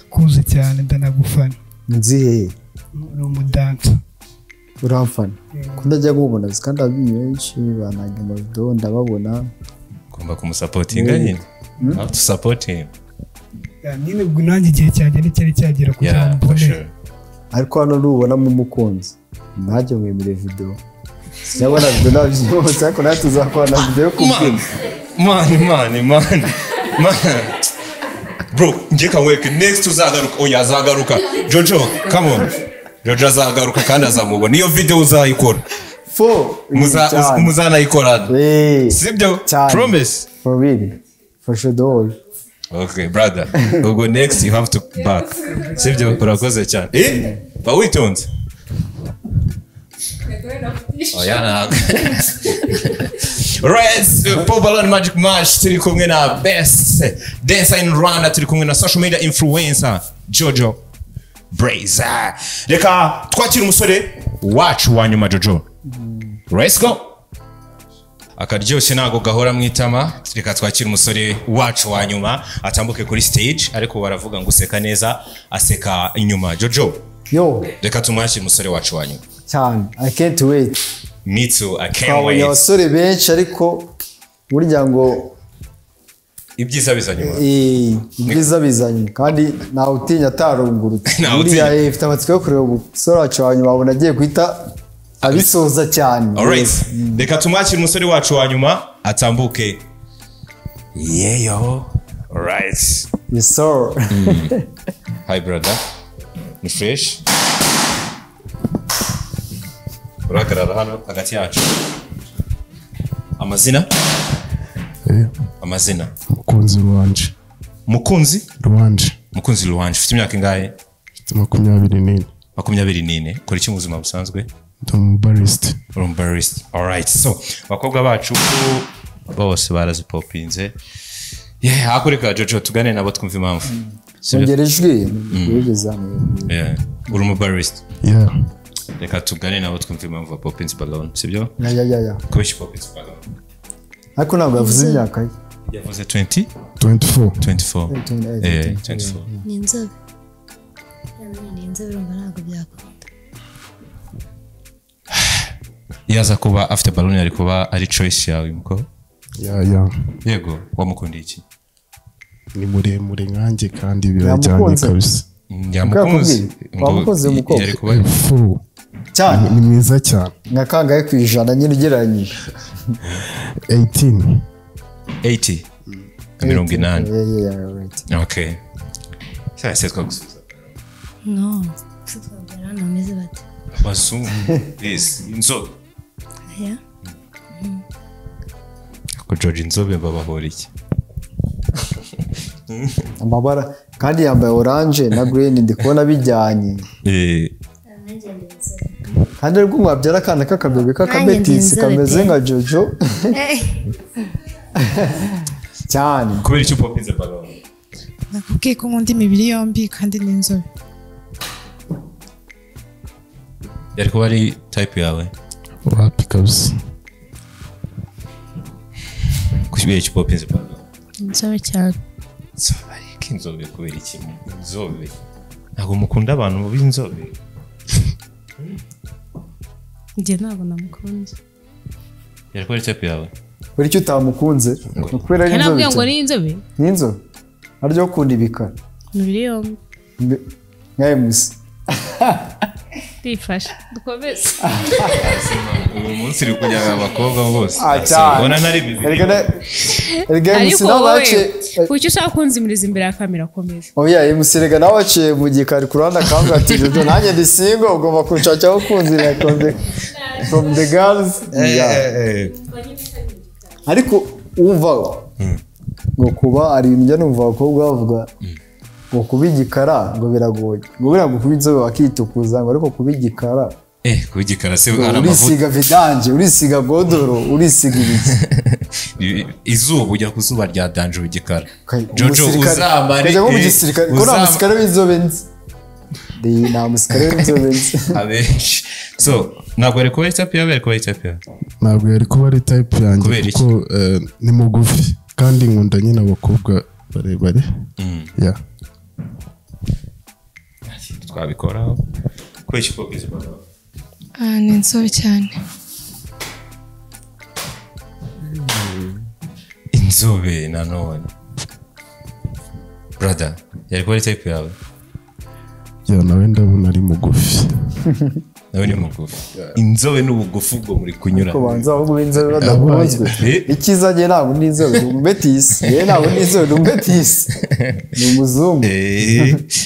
kuze cyane ndanagufana nzi hehe uri umudansa uramfana ko ndajya kumubona kandi abiyi benshi banaga amavidewo ndababona ugomba kumusapotinga nyine how to support him nyine ubwo nanjye igihe cyanjye n'icyari cyagera kugira ngo mbone ariko hano nubonamo umukunzi ntajya mwemere videwo sinabona videwo nabyibose ariko nawe tuzakorana videwo yo kubyina man bro njye kamweke next uzagaruka oya azagaruka Jojo come on Jojo azagaruka kandi azamubona iyo video uzayikora muzanayikora sibyo promise for real for sure doll okay brother go next you have to back sibyo urakoze cyane ba witonze oya right Population Magic Match turi kumwe na best dancer in Rwanda turi kumwe na social media influencer Jojo Breezy reka twakira umusore wacu wa nyuma Jojo let's go akaryoshye nago gahora mwitama reka twakira umusore wacu wa nyuma atambuke kuri stage ariko baravuga ngo useka neza aseka inyuma Jojo yo reka tumwakire umusore wacu wa nyuma cyane I can't wait me too I can't wait abasore benshi ariko burya ngo ibyiza bizanyuma ibyiza bizanyuma kandi nawe utinya atarungurutse buriya ifite amatsiko yo kureba umusore wacu wa nyuma abona agiye guhita abisoza cyane alright reka tumwakire umusore wacu wa nyuma atambuke yeyo alright yes sir hi brother ni fresh uragarara hano hagati yacu amazina amazina mukunzi Rwanje mukunzi Rwanje ufite imyaka ingahe 24 kora iki mu buzima busanzwe barist alright so bakobwa bacu bose barazipopinze hakureka Jojo tugane nabo twumva impamvu songera ijwi uri mu barist reka tugane nabo twumva impamvu popins balloon sibyo kubishi popins balloon ariko ntabwo yavuze imyaka yavuze 24 ni inzobe urumva ntabwo byakunda yaza kuba afite balloon yari kuba ari choice yawe muko yego wamukundiye iki ni muremure nkanjye kandi birajyanye kabisa wamukunze umukobwa yari kuba cyane ni mwiza cyane nka kangahe ku ijana nyine ugereranyije 80 80 okay sasa twagusubiza no twabwira no meze bate basum yes inzobe ko George inzobe babahora iki amabara kandi yambaye orange na green ndi kubona bijyanye kandi rwo mwabyara akana k'akabebe k'akabetisi kameze nka Jojo cyane kubera icyo popinze balloon nakubwiye ko nkunda imibiri yombi kandi ni inzobe yari kuba ari type yawe wapi kabisa kubera icyo popinze balloon inzobe cyane ariko inzobe kubera iki inzobe ntabwo mukunda abantu b'inzobe njye ntabwo namukunze yari kuba ari type yawe kubera icyo utamukunze kubera ari inzobe ngo ni inzobe ni inzobe aryo ukunda ibikara imibiri yombi nkaye musi ndifasha dukomeze umunsi uri kujya abakobwa bose cyane. ubona ntari bibi ariko wowe kuki ushaka kunzimiriza imbere ya kamera komeza oya musirega nawe waciye mu gikari ku ruhande akambwira ati Jojo nanjye ndi single ugomba kunshakiraho kunzira from the girls ariko wumva ngo kuba ari ibintu njya numva abakobwa bavuga ngo kuba igikara ngo biragoye ngo buriya ngo kuba inzobe wakitukuza ngo ariko kuba igikara kuba igikara se ari amavuta urisiga vidanje urisiga godoro urisiga ibiki izuba ujya ku zuba rya danje urigikara Jojo uzambare kajya mu gisirikare ko nta musirikare w'inzobe nzi nta musirikare w'inzobe nzi abenshi so ntabwo ari kuba type yawe ari kuba type yawe ntabwo yari kuba ari type yanjye kuko ni mugufi kandi nkunda nyine abakobwa barebare ya twabikoraho kweki ko izibara ni inzobe cyane inzobe nanone brother yari kuba ari type yawe nawe ndabona ari mugufi nawe ni mugufi inzobe n'ubugufi ubwo muri kunyura kubanza ahubwo inzobe badakunzwe ikizanye ntabwo ni inzobe ni umbetisi ntabwo ni inzobe ni umbetisi ni umuzungu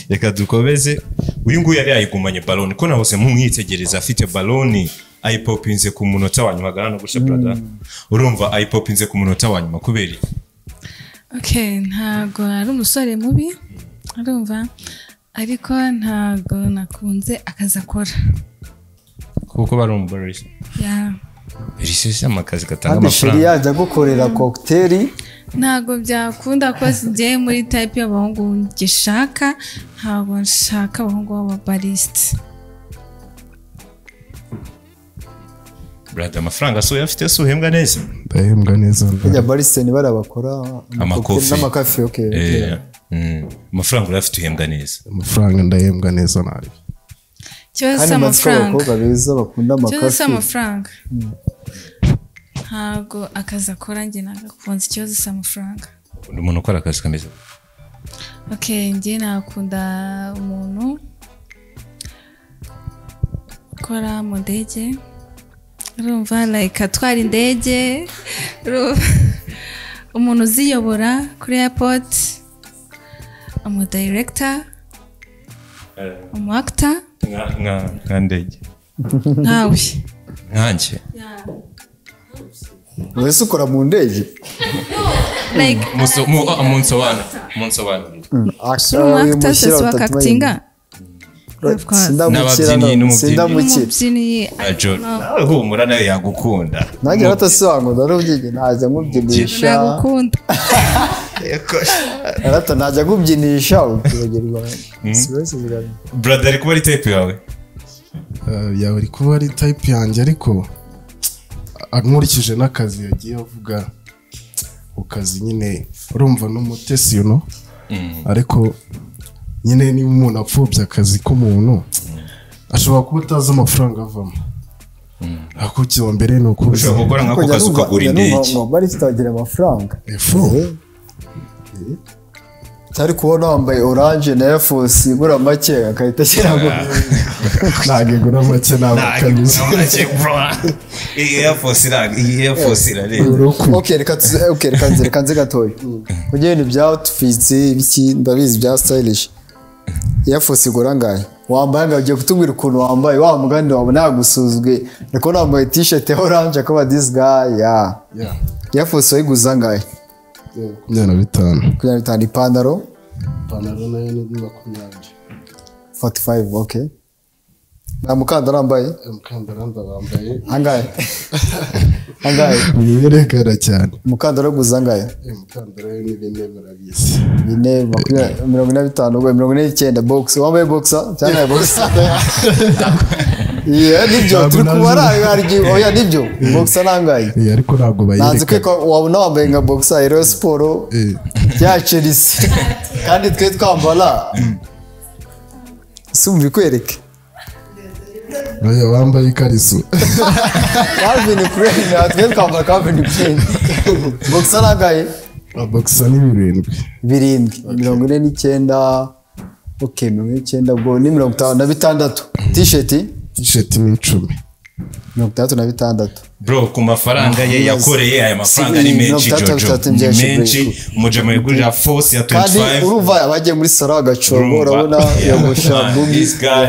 reka dukomeze uyu nguyu yari yayigumanye baloni ko nahose mumwitegereza afite baloni ayipopinze ku munota wa nyuma garana gusha brother urumva ayipopinze ku munota wa nyuma kubera ntago ari umusore mubi urumva ariko ntago nakunze akazi akora kuko bari umubarisi Birisese amakazi gatanga amafaranga yajya gukorera cocktail ntago byakunda ko zigiye muri type y'abahungu ngishaka ntago nshaka abahungu b'ababariste brother amafaranga so yafite so uhembwa neza ndahembwa neza ya bariste ni barabakora n'amakafi amafaranga urafite uhembwa neza amafaranga ndahembwa neza nabi cyose amafaranga abakobwa beza bakunda amakafi cyose amafaranga ntago akazi akora njye nagakunze ikibazo cy'amafaranga umuntu ukora akazi kameze njye nakunda umuntu ukora mu ndege urumva like atwara indege umuntu uziyobora kuri airport umudirector umuactor nka ndege nawe nkanjye wese ukora mu ndege like munsobanura umuactor se wakakitinga n'ababyinnyi n'umubyinnyi nawe humura nawe yagukunda nanjye batasobanura n'ubyinnyi najya nkubyinisha yagukunda arata najya nkubyinisha ukibagirwa brother ari kuba ari type yawe yawe ari kuba ari type yanjye ariko nkurikije n'akazi yagiye avuga ku kazi nyine urumva n'umutesi ariko nyine niba umuntu apfubye akazi k'umuntu ashobora kuba utazi amafaranga avamo akukiwa mbere ni uko ushobora gukora nk'ako kazi ukagura indege bari tutagira amafaranga cyari kubona wambaye orange na Air Force igura make akahita ashyiramo ntabwo igura make ntabwo kabisa Air Force reka nze gatoya kugira ibintu bya outfits ibiki ndabizi bya stylish Air Force igura ngahe wambaye ngo ugiye kutubwira ukuntu wambaye wa mugandi wawe nagusuzwe ariko nambaye t-shirt ya orange akaba this guy Air Force wayiguza ngahe 25 ipantaro nayo ni 45 okay na mukandara wambaye angahe birerekana cyane mukandara guza angahe mukandara ni 4 murabizi 45 box wambaye boxer cyane boxer nibyo turi kubara oya nibyo boxer nangaye ariko ntabwo bayireka nanze ko wabona wambaye nka boxer Aero Sport ya Chelsea kandi twe twambara sumvi kwereke oya wambaye ikariso Calvin Klein natwe twambara Calvin Klein boxer nangaye boxer ni 49 okay 49 ubwo ni 56 t-shirt ni 10 56 bro ku mafaranga ye yakoreye aya mafaranga ni menshi Jojo ni menshi umujama yigurira force ya 25 kandi urumva abagiye muri saro agacongo urabona yogosha this guy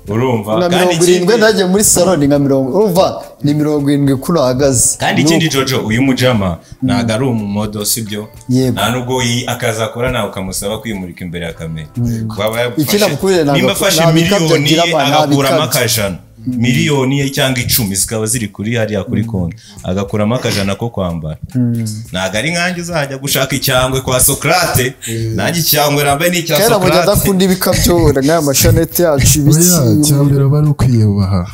urumva kandi 70 nagiye muri saro ni nka 40 urumva ni 70 kuno ahagaze kandi ikindi Jojo uyu mujama naga ari umumodo sibyo nta nubwo akaza akora nawe ukamusaba kwimurika imbere ya kamera baba yafashe miliyoni agakuramo akajana miliyoni cyangwa 10 zikaba ziri kuri hariya kuri konti agakuramo akajana ko kwambara naga ari nkanjye uzajya gushaka icyangwe kwa Socrate nanjye icyangwe rambaye n'icya Socrate kera mujya dakunda ibikabyo na mashanete yacu ibiki cyambere bari ukwiyubaha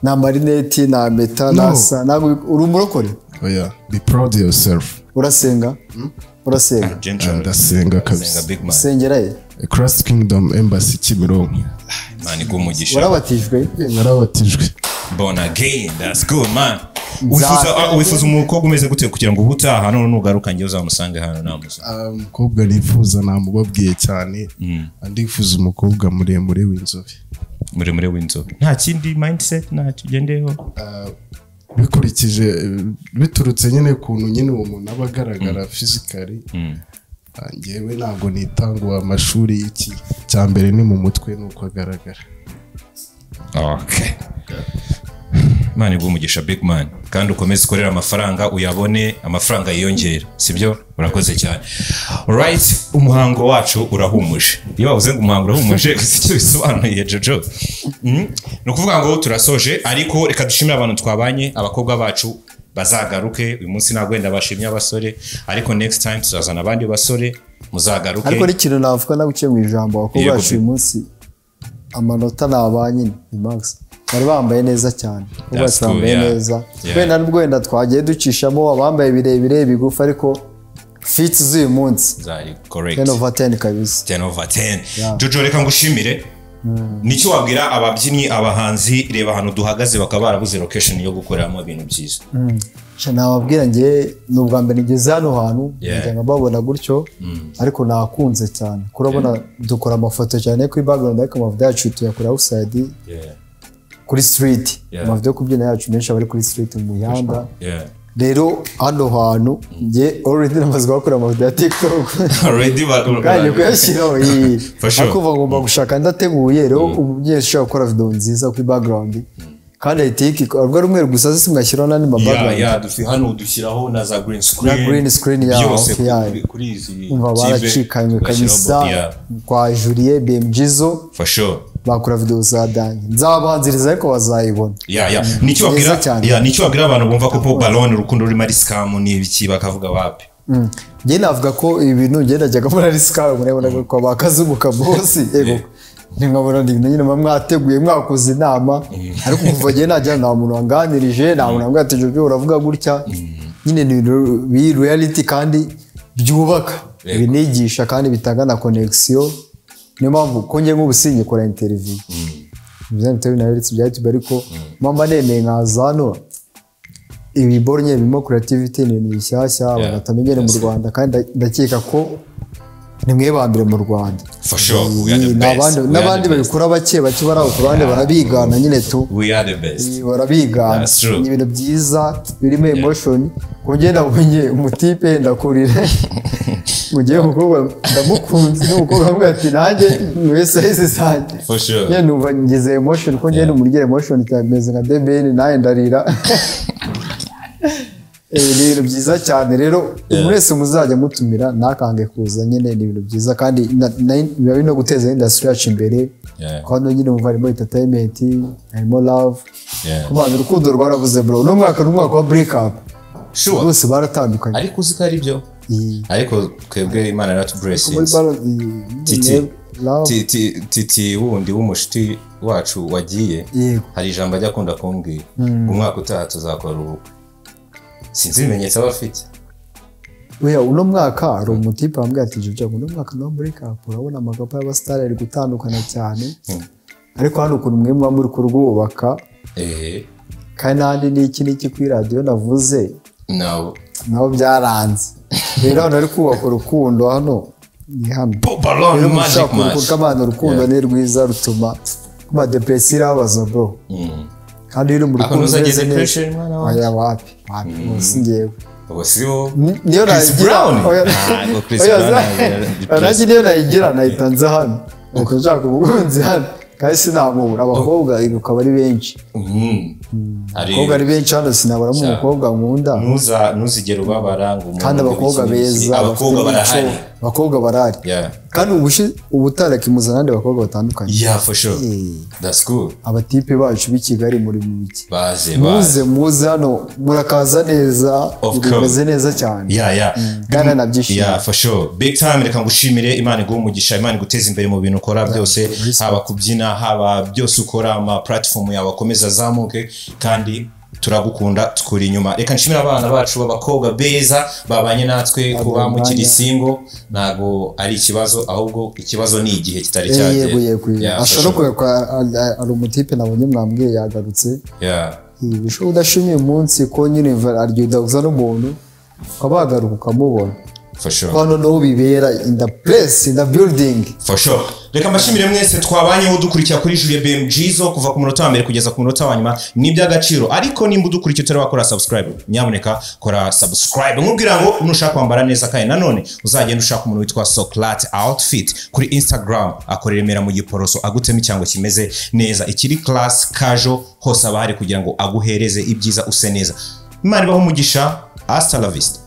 na marineti na meta nasa nago urumurokore oya be proud of yourself urasenga ndasenga kabisa sengera ye Christ Kingdom Embassy Kimironko mani gumugisha warabatijwe narabatijwe born again that's good man wifuza umukobwa umeze gute kugira ngo ubutaha none nugaruka ngiye uzamusange hano namusa umukobwa nifuza namubabwiye cyane ndifuza umukobwa muremure w'inzobe nta kindi mindset nta kigendeho bikurikije biturutse nyine kuntu nyine uwo muntu aba agaragara physically ngewe ntabwo nitangwa amashuri y'iki cyambere ni mu mutwe nuko agaragara okay mani gumugisha big man kandi ukomeze ukorera amafaranga uyabone amafaranga yiyongera sibyo urakoze cyane alright umuhango wacu urahumuje iyo bavuze ngo umuhango urahumuje icyo bisobanuye Jojo no kuvuga ngo turasoje ariko reka dushimire abantu twabanye abakobwa bacu bazagaruke uyu munsi nagwenda bashimye abasore ariko next time tuzazana abandi basore muzagaruke ariko ikintu navuga naguciye mu ijambo abakobwa bacu uyu munsi amanota nabanye ni max bari bambaye neza cyane bose bambaye neza wenda nubwo wenda twagiye ducishamo abambaye birebire bigufa ariko fits z'uyu munsi zari correct 10 over 10 kabisa 10 over 10 Jojo reka ngushimire nicyo wabwira ababyinnyi abahanzi reba hano duhagaze bakaba barabuze location yo gukoreramo ibintu byiza nababwira ngiye n'ubwa mbere ngeze hano hantu njya babona gutyo ariko nakunze cyane kurabona dukora amafoto cyane kuri background ariko amafoto yacu tuyakora outside kuri street amafoto yo kubyina yacu menshi abari kuri street mu mihanda rero hano hantu nge already namaze gukora amafoto ya TikTok already kandi kuyashyiraho akuva ngomba gushaka ndateguye rero umubyeyi ushaka gukora video nziza kuri background kandi itiki arwa rumwe gusa simwashyiraho nani background dufi hano dushyiraho na za green screen byose kuri izi baracikanye kabisa kwa Julie BMGzo for sure bakora video za danye nzabanziriza ariko bazayibona nicyo wabwira abantu bumva ko Pop Ballon urukundo ruri muri scam ni ibiki bakavuga wapi nge navuga ko ibintu ngendajyaga muri scam murabona ko bakazubuka boss yego nkabona nyine mwateguye mwakoze inama ariko kuva gihe najya nta muntu wanganirije nta muntu wambwate Jojo uravuga gutya nyine ni bi reality kandi byubaka binigisha kandi bitagana connection niyo mpamvu ko ngiye nk'ubusinyi kora interview bizanitewe na reality bya YouTube ariko mama nemeye nkazano ibi bornye bimo creativity ni bishyashya bagatamenyere mu Rwanda kandi ndakeka ko nimwe bambere mu Rwanda for sure we are the best n'abandi babikora bake baraho kubande barabigana nyine tu we are the best barabigana ni ibintu byiza birimo emotion kongera ubonye umutipe ndakurire mugiye mukobwa ndamukunze n'umukobwa avuga ati nanjye wese yese sanje for sure nyine numva ngize emotion ko ngende umurigere emotion cyameze nka debeni naye ndarira ni ibintu byiza cyane rero mwese muzajya mutumira nakange kuza nyine ni ibintu byiza kandi biba bino guteza industry yacu imbere kandi nyine umva harimo entertainment harimo love kubana urukundo rwaravuze bro no mwaka n'umwaka wa break up bose baratandukanye ariko uzi ko ari byo ariko twebwe Imana yaratu blesses titi wundi w'umushiti wacu wagiye hari ijambo ajya akunda kumbwira umwaka utaha tuzakora ubukwe sinzi ibimenyetso abafite weya uno mwaka hari umutipe wambwira ati Jojo uno mwaka no break up urabona amagapa y'abastar ari gutandukana cyane ariko hano ukuntu mwe muba muri kurwubaka kandi nandi n'iki kuri radio navuze naho byaranze rero hano ari kubaka urukundo hano ni hamwe Ballon magic man kuko urukundo ni rwiza rutuma kuma depressira abaza bro kandi uri mu rukundo uzageze umeze pressure neza mwana oya wapi ubusi ngewe ubwo siwo niyo nayigira ntabwo Chris Brown nanjye niyo nayigira nahita nza hano nuko nshaka ubukunzi hano kandi sinamubura abakobwa ukaba ari benshi abakobwa ari benshi hano sinabaramo umukobwa nkunda ntuzigere ubabara ngo kandi abakobwa beza abakobwa barahari kandi ubu utarakimuza n'abandi bakobwa batandukanye yeah for sure that's cool abatipe bacu b'i Kigali muri mu biki baze muze hano murakaza neza bimeze neza cyane kandi nabyishimiye yeah for sure big time reka ngushimire Imana iguhe umugisha Imana iguteze imbere mu bintu ukora byose haba kubyina haba byose ukora ama platform yawe akomeza zamuke kandi turagukunda tukuri inyuma reka nshimira abana bacu b'abakobwa beza babanye natwe kuba mu kirisingo nago ari ikibazo ahubwo ikibazo ni igihe kitari cyagera ashobora ari umutipe nabonye mwambwiye yagarutse bisho udashimiye umunsi ko nyine aryodaguza n'umuntu ukabagaruka ukamubona for sure hano no bibera in the place in the building for sure reka mbashimire mwese twabanyeho dukurikira kuri Julie BMGzo kuva ku munota wa mbere kugeza ku munota wa nyuma ni iby'agaciro ariko nimba udukurikiye utari wakora subscribe nyamuneka kora subscribe nkubwira ngo nushaka kwambara neza kandi nanone uzagenda ushaka umuntu witwa Soclate outfit kuri Instagram akorera Remera mu Giporoso agutema icyango kimeze neza ikiri class casual hose abahari kugira ngo aguhereze ibyiza use neza Imana ibaho umugisha hasta la vista